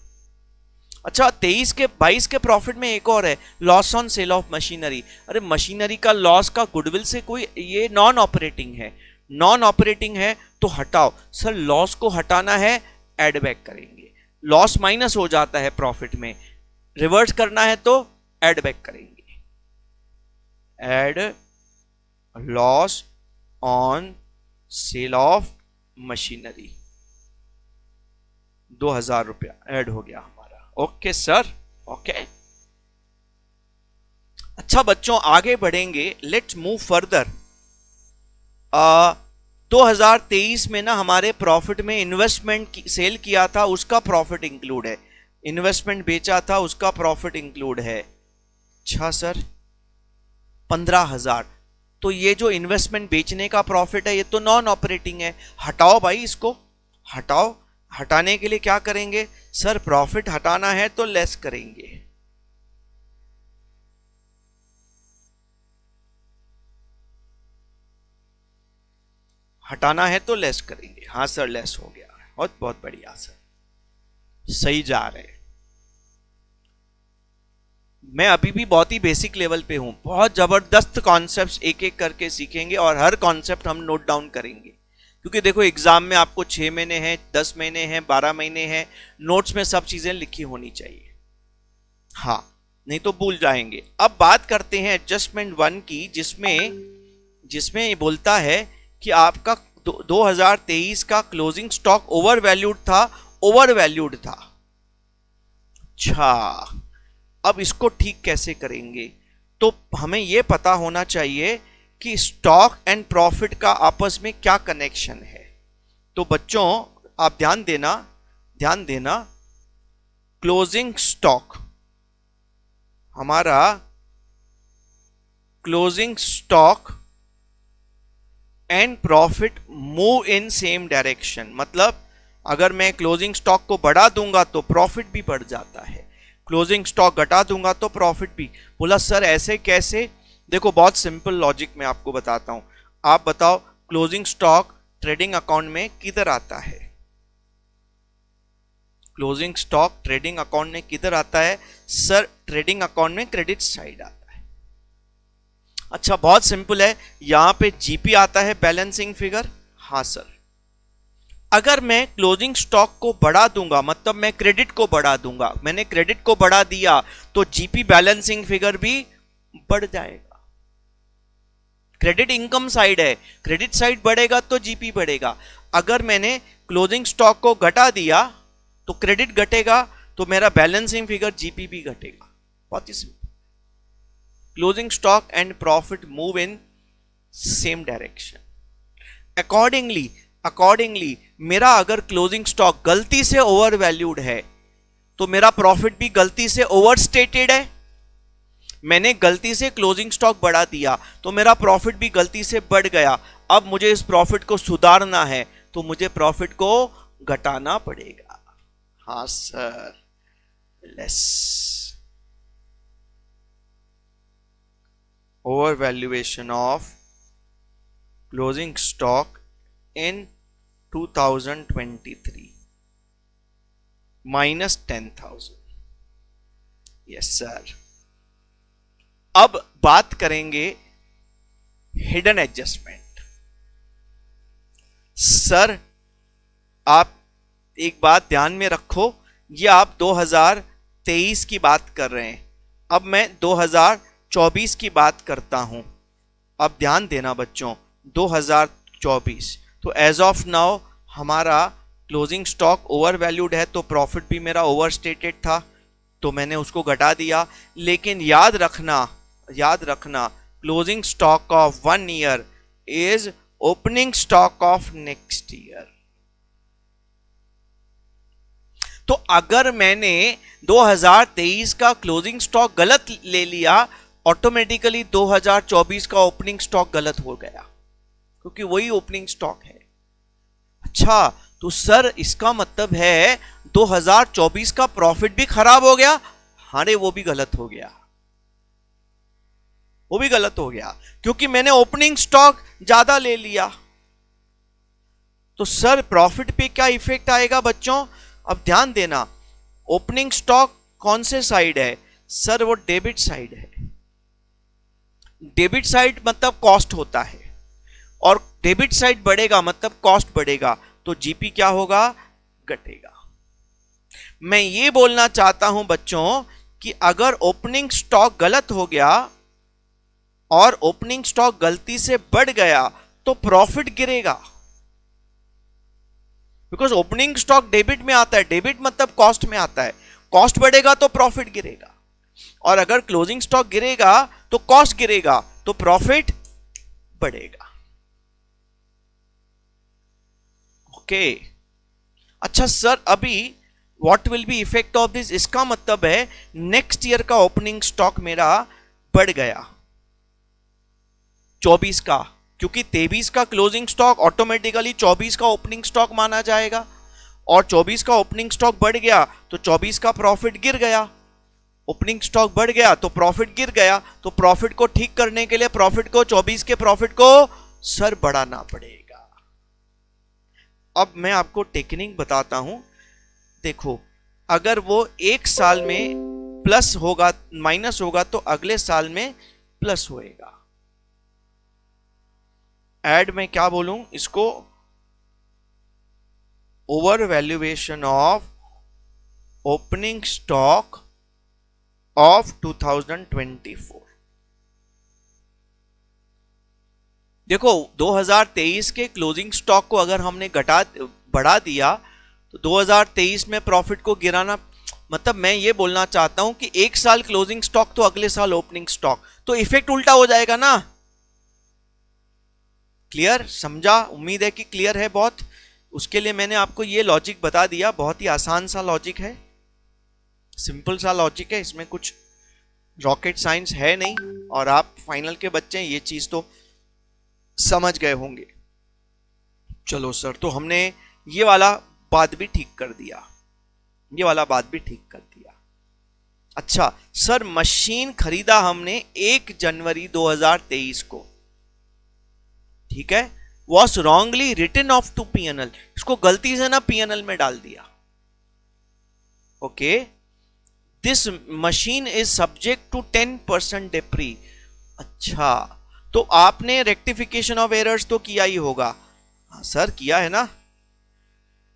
अच्छा 22 के प्रॉफिट में एक और है, loss on sale of machinery. अरे मशीनरी का लॉस का गुडविल से कोई, ये नॉन ऑपरेटिंग है, नॉन ऑपरेटिंग है तो हटाओ। सर लॉस को हटाना है, ऐड बैक करेंगे। लॉस माइनस हो जाता है प्रॉफिट में, रिवर्स करना है तो ऐड बैक करेंगे। Add loss on sale of machinery, 2000 रुपया ऐड हो गया हमारा। Okay sir, okay. अच्छा बच्चों आगे बढ़ेंगे, लेट्स मूव फर्दर। 2023 में ना हमारे प्रॉफिट में इन्वेस्टमेंट सेल किया था, उसका प्रॉफिट इंक्लूड है। इन्वेस्टमेंट बेचा था, उसका प्रॉफिट इंक्लूड है। अच्छा सर 15,000, तो ये जो इन्वेस्टमेंट बेचने का प्रॉफिट है ये तो नॉन ऑपरेटिंग है, हटाओ भाई इसको, हटाओ। हटाने के लिए क्या करेंगे सर, प्रॉफिट हटाना है तो लेस करेंगे। हटाना है तो लेस करेंगे, हाँ सर लेस हो गया, बहुत बहुत बढ़िया सर, सही जा रहे हैं। मैं अभी भी बहुत ही बेसिक लेवल पे हूं, बहुत जबरदस्त कॉन्सेप्ट्स एक एक करके सीखेंगे और हर कॉन्सेप्ट हम नोट डाउन करेंगे, क्योंकि देखो एग्जाम में आपको 6 महीने हैं, 10 महीने हैं, 12 महीने हैं, नोट्स में सब चीजें लिखी होनी चाहिए, हाँ नहीं तो भूल जाएंगे। अब बात करते हैं एडजस्टमेंट 1 की, जिसमें ये बोलता है कि आपका 2023 का क्लोजिंग स्टॉक ओवर वैल्यूड था, ओवर वैल्यूड था। अच्छा अब इसको ठीक कैसे करेंगे, तो हमें यह पता होना चाहिए कि स्टॉक एंड प्रॉफिट का आपस में क्या कनेक्शन है। तो बच्चों आप ध्यान देना, क्लोजिंग स्टॉक, हमारा closing stock and profit move in same direction. मतलब अगर मैं क्लोजिंग स्टॉक को बढ़ा दूंगा तो प्रॉफिट भी बढ़ जाता है, क्लोजिंग स्टॉक घटा दूंगा तो प्रॉफिट भी। बोला सर ऐसे कैसे, देखो बहुत सिंपल लॉजिक मैं आपको बताता हूं। आप बताओ क्लोजिंग स्टॉक ट्रेडिंग अकाउंट में किधर आता है, क्लोजिंग स्टॉक ट्रेडिंग अकाउंट में किधर आता है सर, ट्रेडिंग अकाउंट में क्रेडिट साइड आता है। अच्छा बहुत सिंपल है, यहां पे जीपी आता है बैलेंसिंग फिगर, हाँ सर। अगर मैं क्लोजिंग स्टॉक को बढ़ा दूंगा, मतलब मैं क्रेडिट को बढ़ा दूंगा, मैंने क्रेडिट को बढ़ा दिया तो जीपी बैलेंसिंग फिगर भी बढ़ जाएगा। क्रेडिट इनकम साइड है, क्रेडिट साइड बढ़ेगा तो जीपी बढ़ेगा। अगर मैंने क्लोजिंग स्टॉक को घटा दिया तो क्रेडिट घटेगा, तो मेरा बैलेंसिंग फिगर जीपी भी घटेगा। बहुत ही simple, closing stock and profit move in same direction. Accordingly मेरा अगर क्लोजिंग स्टॉक गलती से ओवर वैल्यूड है तो मेरा प्रॉफिट भी गलती से ओवर स्टेटेड है। मैंने गलती से क्लोजिंग स्टॉक बढ़ा दिया तो मेरा प्रॉफिट भी गलती से बढ़ गया। अब मुझे इस प्रॉफिट को सुधारना है तो मुझे प्रॉफिट को घटाना पड़ेगा, हाँ sir, less. Over valuation of closing stock in 2023 minus 10,000, yes sir। अब बात करेंगे हिडन एडजस्टमेंट। सर आप एक बात ध्यान में रखो, ये आप 2023 की बात कर रहे हैं, अब मैं 2024 की बात करता हूं। अब ध्यान देना बच्चों, 2024 तो एज ऑफ नाउ हमारा क्लोजिंग स्टॉक ओवर वैल्यूड है तो प्रॉफिट भी मेरा ओवर स्टेटेड था, तो मैंने उसको घटा दिया। लेकिन याद रखना closing stock of 1 year is opening stock of next year. तो अगर मैंने 2023 का क्लोजिंग स्टॉक गलत ले लिया, ऑटोमेटिकली 2024 का ओपनिंग स्टॉक गलत हो गया, क्योंकि वही ओपनिंग स्टॉक है। अच्छा, तो सर इसका मतलब है 2024 का प्रॉफिट भी खराब हो गया। अरे वो भी गलत हो गया, वो भी गलत हो गया, क्योंकि मैंने ओपनिंग स्टॉक ज्यादा ले लिया। तो सर प्रॉफिट पे क्या इफेक्ट आएगा बच्चों? अब ध्यान देना, ओपनिंग स्टॉक कौन से साइड है? सर वो डेबिट साइड है। डेबिट साइड मतलब कॉस्ट होता है, और डेबिट साइड बढ़ेगा मतलब कॉस्ट बढ़ेगा, तो जीपी क्या होगा? घटेगा। मैं ये बोलना चाहता हूं बच्चों कि अगर ओपनिंग स्टॉक गलत हो गया और ओपनिंग स्टॉक गलती से बढ़ गया तो प्रॉफिट गिरेगा, बिकॉज ओपनिंग स्टॉक डेबिट में आता है, डेबिट मतलब कॉस्ट में आता है, कॉस्ट बढ़ेगा तो प्रॉफिट गिरेगा, और अगर क्लोजिंग स्टॉक गिरेगा तो कॉस्ट गिरेगा तो प्रॉफिट बढ़ेगा। ओके, अच्छा सर अभी what will be effect of this? इसका मतलब है नेक्स्ट ईयर का ओपनिंग स्टॉक मेरा बढ़ गया 24 का, क्योंकि 23 का क्लोजिंग स्टॉक ऑटोमेटिकली 24 का ओपनिंग स्टॉक माना जाएगा, और 24 का ओपनिंग स्टॉक बढ़ गया तो 24 का प्रॉफिट गिर गया। ओपनिंग स्टॉक बढ़ गया तो प्रॉफिट गिर गया, तो प्रॉफिट को ठीक करने के लिए प्रॉफिट को 24 के प्रॉफिट को सर बढ़ाना पड़ेगा। अब मैं आपको टेक्निक बताता हूं, देखो अगर वो एक साल में प्लस होगा माइनस होगा तो अगले साल में प्लस होएगा। ऐड में क्या बोलूं इसको? Over valuation of opening stock of 2024। देखो 2023 के क्लोजिंग स्टॉक को अगर हमने बढ़ा दिया तो 2023 में प्रॉफिट को गिराना, मतलब मैं ये बोलना चाहता हूं कि एक साल क्लोजिंग स्टॉक तो अगले साल ओपनिंग स्टॉक, तो इफेक्ट उल्टा हो जाएगा ना। क्लियर? समझा? उम्मीद है कि क्लियर है बहुत। उसके लिए मैंने आपको ये लॉजिक बता दिया, बहुत ही आसान सा लॉजिक है, सिंपल सा लॉजिक है, इसमें कुछ रॉकेट साइंस है नहीं, और आप फाइनल के बच्चे हैं, ये चीज तो समझ गए होंगे। चलो सर, तो हमने ये वाला बात भी ठीक कर दिया, ये वाला बात भी ठीक कर दिया। अच्छा सर, मशीन खरीदा हमने 1 जनवरी 2023 को, ठीक है, was wrongly written off to PNL, इसको गलती से ना पीएनएल में डाल दिया। Okay, this machine is subject to 10% depre. अच्छा, तो आपने रेक्टिफिकेशन ऑफ एरर्स तो किया ही होगा। हाँ सर किया है ना।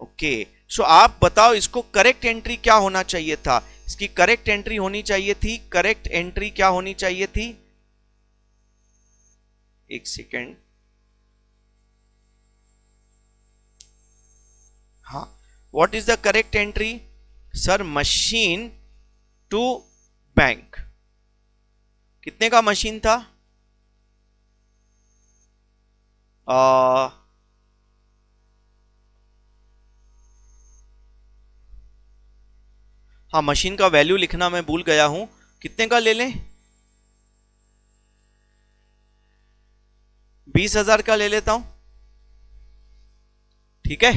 ओके, सो आप बताओ इसको करेक्ट एंट्री क्या होना चाहिए था? इसकी करेक्ट एंट्री होनी चाहिए थी, करेक्ट एंट्री क्या होनी चाहिए थी? एक सेकेंड, हाँ, what is the correct entry? Sir machine to bank, कितने का मशीन था? हाँ, मशीन का वैल्यू लिखना मैं भूल गया हूं, कितने का ले लें? 20,000 का ले लेता हूं, ठीक है,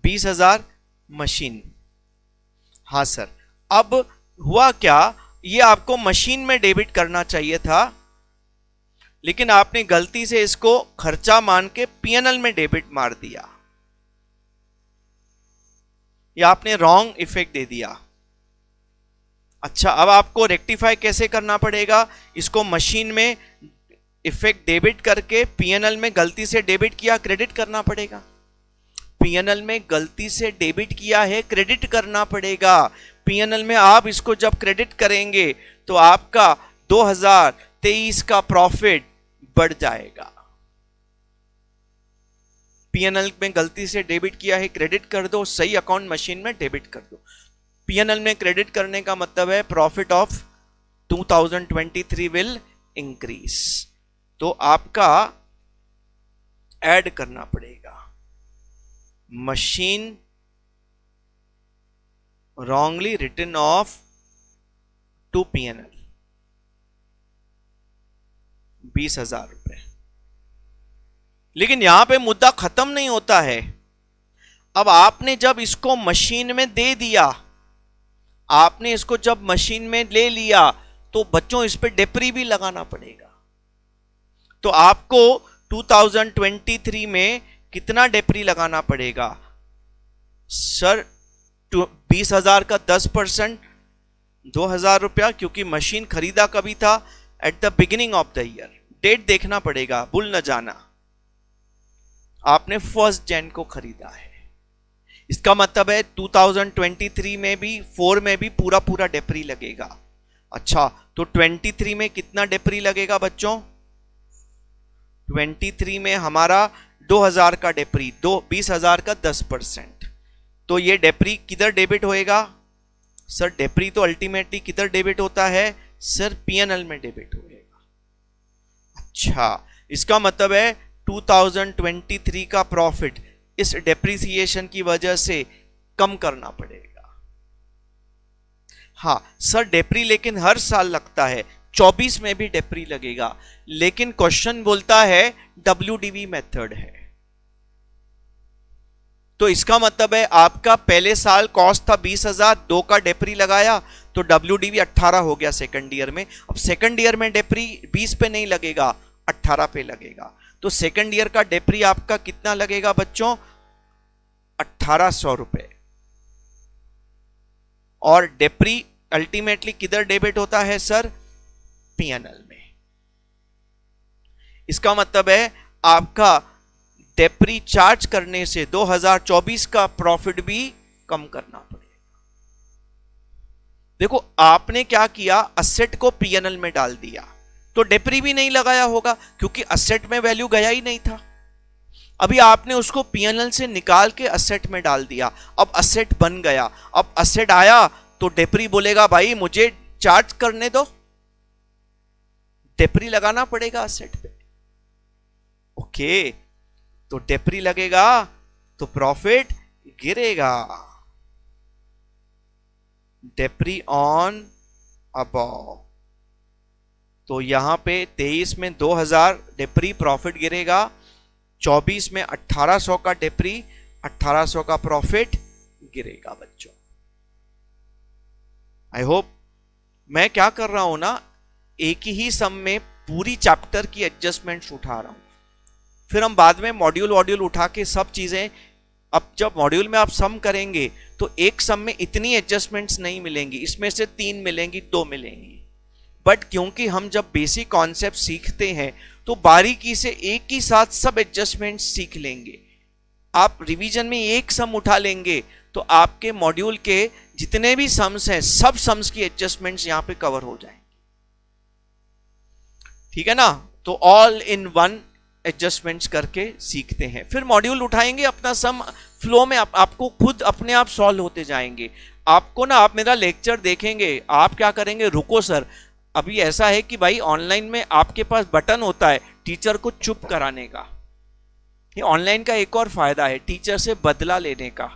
20,000 मशीन। हाँ सर, अब हुआ क्या, ये आपको मशीन में डेबिट करना चाहिए था, लेकिन आपने गलती से इसको खर्चा मान के पीएनएल में डेबिट मार दिया, या आपने रॉन्ग इफेक्ट दे दिया। अच्छा, अब आपको रेक्टिफाई कैसे करना पड़ेगा? इसको मशीन में इफेक्ट डेबिट करके पीएनएल में गलती से डेबिट किया, क्रेडिट करना पड़ेगा। पीएनएल में गलती से डेबिट किया है, क्रेडिट करना पड़ेगा। पीएनएल में आप इसको जब क्रेडिट करेंगे तो आपका 2023 का प्रॉफिट बढ़ जाएगा। पीएनएल में गलती से डेबिट किया है, क्रेडिट कर दो, सही अकाउंट मशीन में डेबिट कर दो। पीएनएल में क्रेडिट करने का मतलब है प्रॉफिट ऑफ 2023 विल इंक्रीज, तो आपका ऐड करना पड़ेगा machine wrongly written off to PNL 20,000 रुपए। लेकिन यहां पे मुद्दा खत्म नहीं होता है। अब आपने जब इसको मशीन में दे दिया, आपने इसको जब मशीन में ले लिया, तो बच्चों इस पे डेप्री भी लगाना पड़ेगा। तो आपको 2023 में कितना डेप्री लगाना पड़ेगा सर? 20,000 का 10%, 2,000 रुपया, क्योंकि मशीन खरीदा कभी था at the beginning of the year. Date देखना पड़ेगा, भूल न जाना। आपने 1 जनवरी को खरीदा है, इसका मतलब है 2023 में भी 4 में भी पूरा पूरा डेप्री लगेगा। अच्छा, तो 23 में कितना डेप्री लगेगा बच्चों? 23 में हमारा 2,000 का डेप्री, 20,000 का 10%। तो ये डेप्री किधर डेबिट होएगा सर? डेप्री तो अल्टीमेटली किधर डेबिट होता है सर? पीएनएल में डेबिट होएगा। अच्छा, इसका मतलब है 2023 का प्रॉफिट इस डेप्रिसिएशन की वजह से कम करना पड़ेगा। हाँ सर, डेप्री लेकिन हर साल लगता है, 24 में भी डेप्री लगेगा, लेकिन क्वेश्चन बोलता है WDV मेथड है। तो इसका मतलब है आपका पहले साल कॉस्ट था 20,000, 2 का डेप्री लगाया तो WDV 18 हो गया सेकंड ईयर में। अब सेकंड ईयर में डेप्री 20 पे नहीं लगेगा, 18 पे लगेगा। तो सेकंड ईयर का डेप्री आपका कितना लगेगा बच्चों? 1,800 रुपए। और डेप्री अल्टीमेटली किधर डेबिट होता है सर? पीएनएल में। इसका मतलब है आपका डेप्री चार्ज करने से 2024 का प्रॉफिट भी कम करना पड़ेगा। देखो आपने क्या किया, असेट को पीएनएल में डाल दिया तो डेप्री भी नहीं लगाया होगा, क्योंकि असेट में वैल्यू गया ही नहीं था। अभी आपने उसको पीएनएल से निकाल के असेट में डाल दिया, अब असेट बन गया। अब असेट आया तो डेप्री बोलेगा भाई मुझे चार्ज करने दो, डेप्री लगाना पड़ेगा असेट पे। ओके, तो डेप्री लगेगा तो प्रॉफिट गिरेगा। डेप्री ऑन अबव, तो यहां पे 23 में 2,000 डेप्री प्रॉफिट गिरेगा, 24 में 1,800 का डेप्री, 1,800 का प्रॉफिट गिरेगा बच्चों। आई होप मैं क्या कर रहा हूं ना, एक ही सम में पूरी चैप्टर की एडजस्टमेंट्स उठा रहा हूं, फिर हम बाद में मॉड्यूल उठा के सब चीजें, अब जब मॉड्यूल में आप सम करेंगे तो एक सम में इतनी एडजस्टमेंट्स नहीं मिलेंगी, इसमें से 3 मिलेंगी, 2 मिलेंगी। बट क्योंकि हम जब बेसिक कॉन्सेप्ट सीखते हैं तो बारीकी से एक ही साथ सब एडजस्टमेंट्स सीख लेंगे। आप रिवीजन में एक सम उठा लेंगे तो आपके मॉड्यूल के जितने भी सम्स हैं, सब सम्स की एडजस्टमेंट्स यहां पे कवर हो जाएंगे। ठीक है ना? तो ऑल इन वन एडजस्टमेंट्स करके सीखते हैं, फिर मॉड्यूल उठाएंगे, अपना सम फ्लो में आपको खुद अपने आप सॉल्व होते जाएंगे। आपको ना, आप मेरा लेक्चर देखेंगे, आप क्या करेंगे, रुको सर, अभी ऐसा है कि भाई ऑनलाइन में आपके पास बटन होता है टीचर को चुप कराने का। ये ऑनलाइन का एक और फायदा है टीचर से बदला लेने का,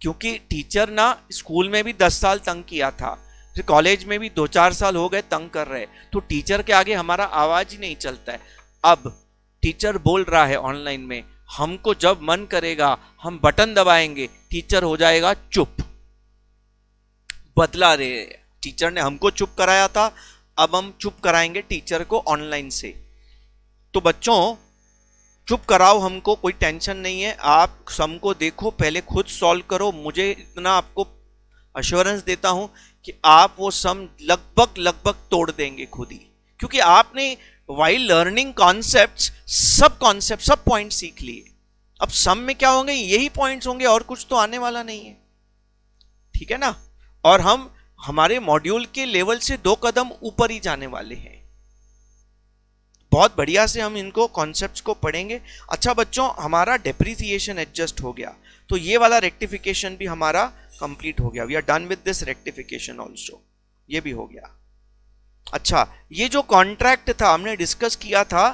क्योंकि टीचर ना स्कूल में भी 10 साल तंग किया था, फिर कॉलेज में भी 2-4 साल हो गए तंग कर रहे, तो टीचर के आगे हमारा आवाज ही नहीं चलता है। अब टीचर बोल रहा है ऑनलाइन में, हमको जब मन करेगा हम बटन दबाएंगे, टीचर हो जाएगा चुप। बदला रहे, टीचर ने हमको चुप कराया था, अब हम चुप कराएंगे टीचर को ऑनलाइन से। तो बच्चों चुप कराओ हमको, कोई टेंशन नहीं है। आप सम को देखो, पहले खुद सॉल्व करो। मुझे इतना आपको अश्योरेंस देता हूं कि आप वो सम लगभग तोड़ देंगे खुद ही, क्योंकि आपने वाइल लर्निंग कॉन्सेप्ट्स सब पॉइंट सीख लिए। अब सम में क्या होंगे, यही पॉइंट्स होंगे, और कुछ तो आने वाला नहीं है। ठीक है ना? और हम हमारे मॉड्यूल के लेवल से 2 कदम ऊपर ही जाने वाले हैं। बहुत बढ़िया से हम इनको कॉन्सेप्ट्स को पढ़ेंगे। अच्छा बच्चों, हमारा डेप्रिसिएशन एडजस्ट हो गया, तो ये वाला रेक्टिफिकेशन भी हमारा कंप्लीट हो गया। We are done with this rectification also, ये भी हो गया। अच्छा, ये जो कॉन्ट्रैक्ट था हमने डिस्कस किया था,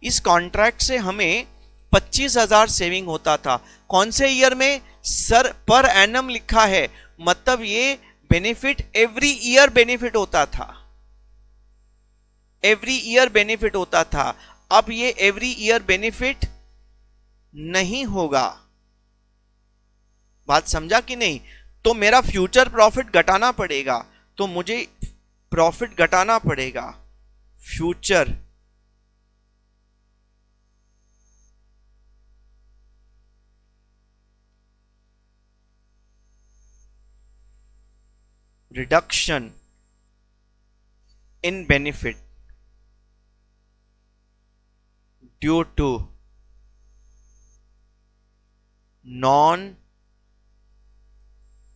इस कॉन्ट्रैक्ट से हमें 25,000 सेविंग होता था। कौन से ईयर में सर? पर एनम लिखा है, मतलब ये बेनिफिट एवरी ईयर बेनिफिट होता था, एवरी ईयर बेनिफिट होता था। अब ये एवरी ईयर बेनिफिट नहीं होगा। बात समझा कि नहीं? तो मेरा फ्यूचर प्रॉफिट घटाना पड़ेगा, तो मुझे प्रॉफिट घटाना पड़ेगा। Future reduction in benefit due to non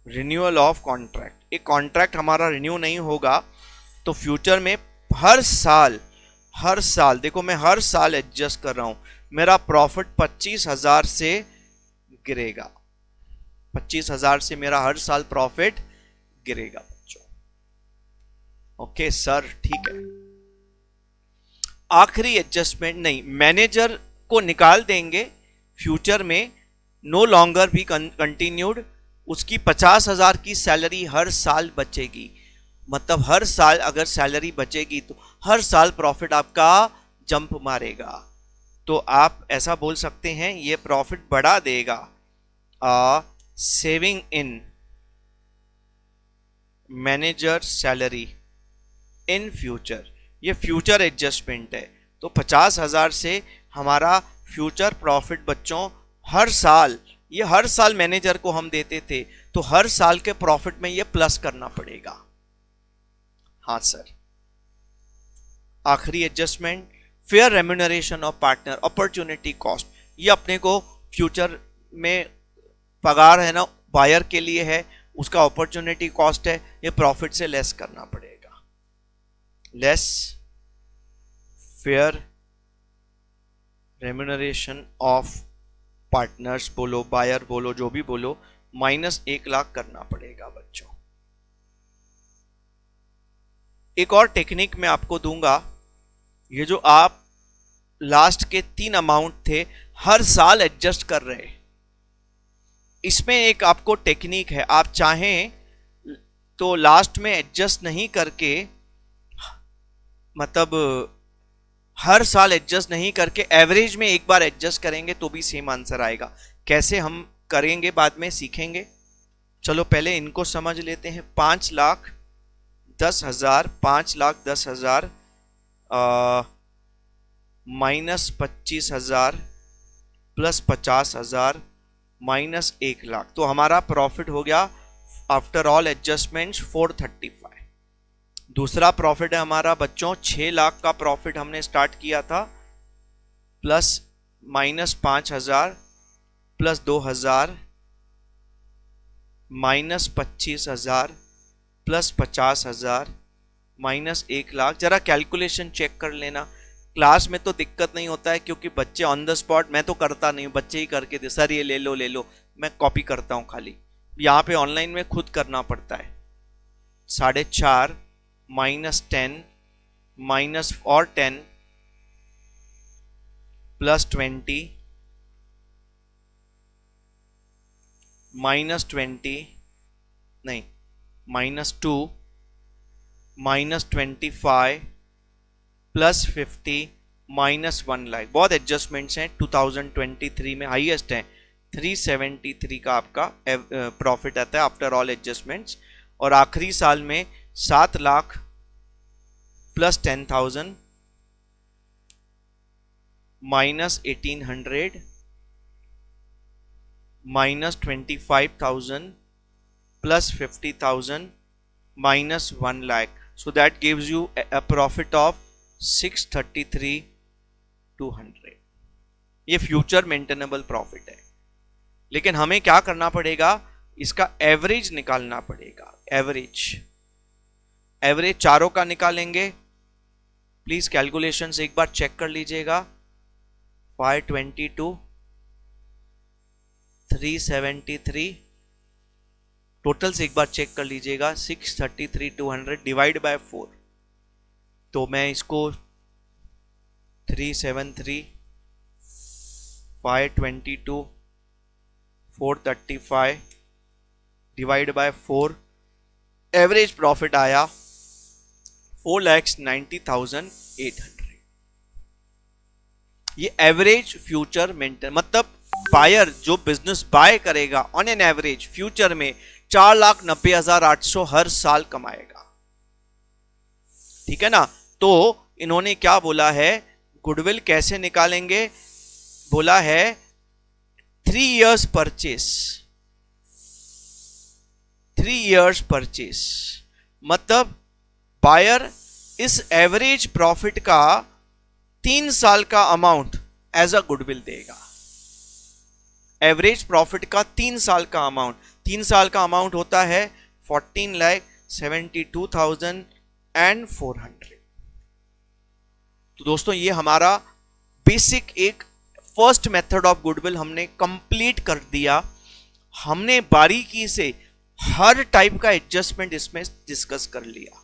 renewal of contract. एक कॉन्ट्रैक्ट हमारा रिन्यू नहीं होगा तो फ्यूचर में हर साल देखो मैं हर साल एडजस्ट कर रहा हूं, मेरा प्रॉफिट 25,000 से गिरेगा। 25,000 से मेरा हर साल प्रॉफिट गिरेगा बच्चों। ओके सर, ठीक है। आखिरी एडजस्टमेंट नहीं, मैनेजर को निकाल देंगे फ्यूचर में, नो लॉन्गर भी कंटिन्यूड। उसकी 50,000 की सैलरी हर साल बचेगी, मतलब हर साल अगर सैलरी बचेगी तो हर साल प्रॉफिट आपका जंप मारेगा। तो आप ऐसा बोल सकते हैं ये प्रॉफिट बढ़ा देगा। Saving in manager salary in future, ये फ्यूचर एडजस्टमेंट है। तो 50,000 से हमारा फ्यूचर प्रॉफिट बच्चों हर साल, ये हर साल मैनेजर को हम देते थे, तो हर साल के प्रॉफिट में ये प्लस करना पड़ेगा। हाँ सर। आखिरी adjustment fair remuneration of partner opportunity cost, ये अपने को फ्यूचर में पगार है ना बायर के लिए है, उसका अपॉर्चुनिटी कॉस्ट है, ये प्रॉफिट से लेस करना पड़ेगा। Less fair remuneration of partners बोलो, बायर बोलो, जो भी बोलो, -1,00,000 करना पड़ेगा बच्चों। एक और टेक्निक मैं आपको दूंगा, ये जो आप लास्ट के 3 अमाउंट थे हर साल एडजस्ट कर रहे, इसमें एक आपको टेक्निक है। आप चाहें तो लास्ट में एडजस्ट नहीं करके, मतलब हर साल एडजस्ट नहीं करके एवरेज में एक बार एडजस्ट करेंगे तो भी सेम आंसर आएगा। कैसे हम करेंगे बाद में सीखेंगे। चलो पहले इनको समझ लेते हैं। 5,10,000, 5,10,000 -25,000 प्लस 50,000 -1,00,000, तो हमारा प्रॉफिट हो गया आफ्टर ऑल एडजस्टमेंट्स 435। दूसरा प्रॉफिट है हमारा बच्चों 6,00,000 का प्रॉफिट हमने स्टार्ट किया था, प्लस -5,000 प्लस 2,000 -25,000 प्लस 50,000 -1,00,000। जरा कैलकुलेशन चेक कर लेना। क्लास में तो दिक्कत नहीं होता है क्योंकि बच्चे ऑन द स्पॉट, मैं तो करता नहीं हूँ, बच्चे ही करके दे, सर ये ले लो, मैं कॉपी करता हूँ खाली। यहाँ पे ऑनलाइन में खुद करना पड़ता है। 4.5 -10 और 10 प्लस 20 -20 नहीं -2 -25 प्लस 50 -1,00,000। बहुत एडजस्टमेंट्स हैं। 2023 में हाईएस्ट है 373 का आपका प्रॉफिट आता है आफ्टर ऑल एडजस्टमेंट्स। और आखिरी साल में 7,00,000 plus 10,000 -1,800 -25,000 plus 50,000 minus 1,00,000, so that gives you a profit of 633,200। ये फ्यूचर मेंटेनेबल प्रॉफिट है, लेकिन हमें क्या करना पड़ेगा, इसका एवरेज निकालना पड़ेगा। एवरेज चारों का निकालेंगे। प्लीज कैलकुलेशंस एक बार चेक कर लीजिएगा। 522 373 टोटल्स एक बार चेक कर लीजिएगा। 633,200 डिवाइड बाय 4, तो मैं इसको 373 522 435 डिवाइड बाय 4, एवरेज प्रॉफिट आया 4,90,800। ये एवरेज फ्यूचर मेंटेन, मतलब बायर जो बिजनेस बाय करेगा ऑन एन एवरेज फ्यूचर में 4,90,800 हर साल कमाएगा। ठीक है ना। तो इन्होंने क्या बोला है, गुडविल कैसे निकालेंगे, बोला है 3 years परचेस, 3 years परचेस, मतलब बायर इस एवरेज प्रॉफिट का 3 साल का अमाउंट एज अ गुडविल देगा। एवरेज प्रॉफिट का 3 साल का अमाउंट, 3 साल का अमाउंट होता है 14,72,400। तो दोस्तों ये हमारा बेसिक एक फर्स्ट मेथड ऑफ गुडविल हमने कंप्लीट कर दिया। हमने बारीकी से हर टाइप का एडजस्टमेंट इसमें डिस्कस कर लिया।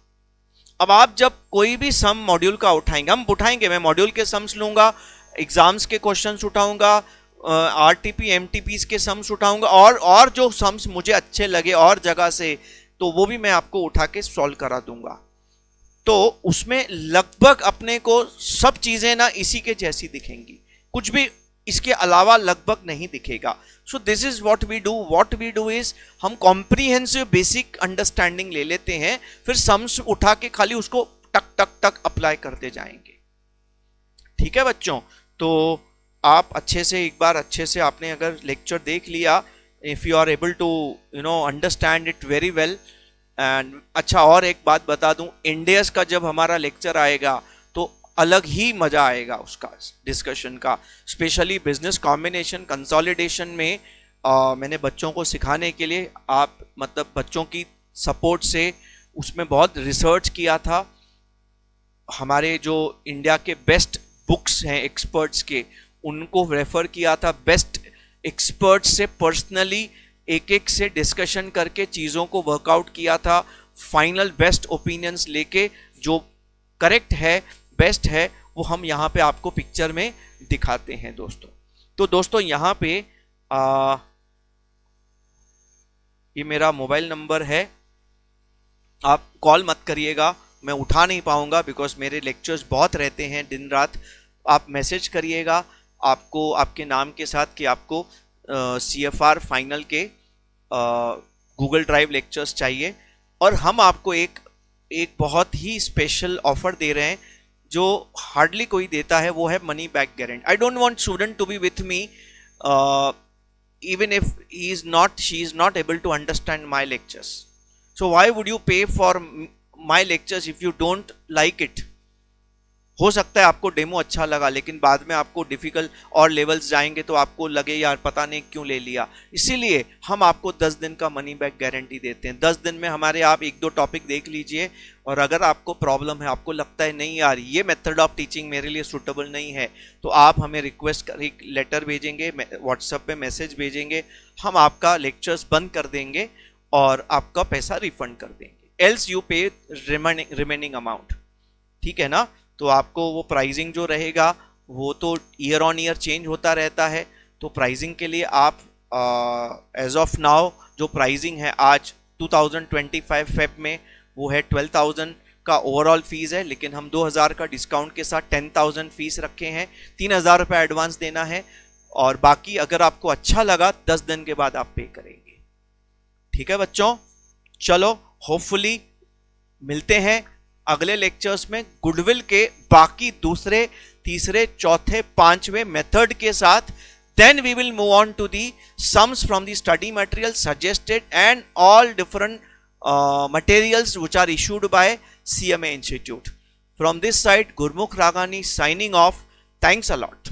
अब आप जब कोई भी सम मॉड्यूल का उठाएंगे, हम उठाएंगे, मैं मॉड्यूल के सम्स लूंगा, एग्जाम्स के क्वेश्चंस उठाऊंगा, आरटीपी एमटीपीज के सम्स उठाऊंगा, और जो सम्स मुझे अच्छे लगे और जगह से, तो वो भी मैं आपको उठा के सॉल्व करा दूंगा। तो उसमें लगभग अपने को सब चीजें ना इसी के जैसी दिखेंगी, कुछ भी इसके अलावा लगभग नहीं दिखेगा। So this is what we do is हम कॉम्प्रीहेंसिव बेसिक अंडरस्टैंडिंग ले लेते हैं, फिर सम्स उठा के खाली उसको टक टक टक अप्लाई करते जाएंगे। ठीक है बच्चों, तो आप अच्छे से एक बार अच्छे से आपने अगर लेक्चर देख लिया, if you are able to understand it very well. And अच्छा, और एक बात बता दूं, इंडियस का जब हमारा लेक्चर आएगा तो अलग ही मजा आएगा उसका डिस्कशन का, स्पेशली बिजनेस कॉम्बिनेशन कंसोलिडेशन में। मैंने बच्चों को सिखाने के लिए, आप मतलब बच्चों की सपोर्ट से उसमें बहुत रिसर्च किया था। हमारे जो इंडिया के बेस्ट बुक्स हैं एक्सपर्ट्स के, उनको रेफर किया था, बेस्ट एक्सपर्ट्स से पर्सनली एक एक से डिस्कशन करके चीज़ों को वर्कआउट किया था, फाइनल बेस्ट ओपिनियंस लेके जो करेक्ट है, बेस्ट है, वो हम यहाँ पे आपको पिक्चर में दिखाते हैं दोस्तों। तो दोस्तों यहाँ पे ये मेरा मोबाइल नंबर है, आप कॉल मत करिएगा, मैं उठा नहीं पाऊंगा बिकॉज मेरे लेक्चर्स बहुत रहते हैं दिन रात। आप मैसेज करिएगा आपको आपके नाम के साथ कि आपको CFR फाइनल के गूगल ड्राइव लेक्चर्स चाहिए, और हम आपको एक बहुत ही स्पेशल ऑफर दे रहे हैं जो हार्डली कोई देता है, वो है money back guarantee. I don't want student to be with me even if she is not able to understand my lectures. So why would you pay for my lectures if you don't like it? हो सकता है आपको demo अच्छा लगा, लेकिन बाद में आपको डिफिकल्ट और लेवल्स जाएंगे तो आपको लगे यार पता नहीं क्यों ले लिया। इसीलिए हम आपको 10 दिन का मनी बैक गारंटी देते हैं। 10 दिन में हमारे आप 1-2 टॉपिक देख लीजिए, और अगर आपको प्रॉब्लम है, आपको लगता है नहीं यार ये मेथड ऑफ टीचिंग मेरे लिए सूटेबल नहीं है, तो आप हमें रिक्वेस्ट कर एक लेटर भेजेंगे, व्हाट्सएप पे मैसेज भेजेंगे, हम आपका लेक्चर्स बंद कर देंगे और आपका पैसा रिफंड कर देंगे। एल्स यू पे रिमेनिंग अमाउंट। ठीक है ना। तो आपको वो प्राइसिंग जो रहेगा वो तो ईयर ऑन ईयर चेंज होता रहता है। तो प्राइसिंग के लिए आप एज ऑफ नाउ जो प्राइसिंग है आज 2025 फेब में वो है 12,000 का ओवरऑल फीस है, लेकिन हम 2,000 का डिस्काउंट के साथ 10,000 फीस रखे हैं। 3,000 रुपये एडवांस देना है, और बाकी अगर आपको अच्छा लगा 10 दिन के बाद आप पे करेंगे। ठीक है बच्चों, चलो होपफुली मिलते हैं अगले लेक्चर्स में गुडविल के बाकी दूसरे, तीसरे, चौथे, पांचवें मेथड के साथ। Then we will move on to the sums from the study material suggested and all different materials which are issued by CMA Institute. From this side, Gurmukh Raghani signing off. Thanks a lot.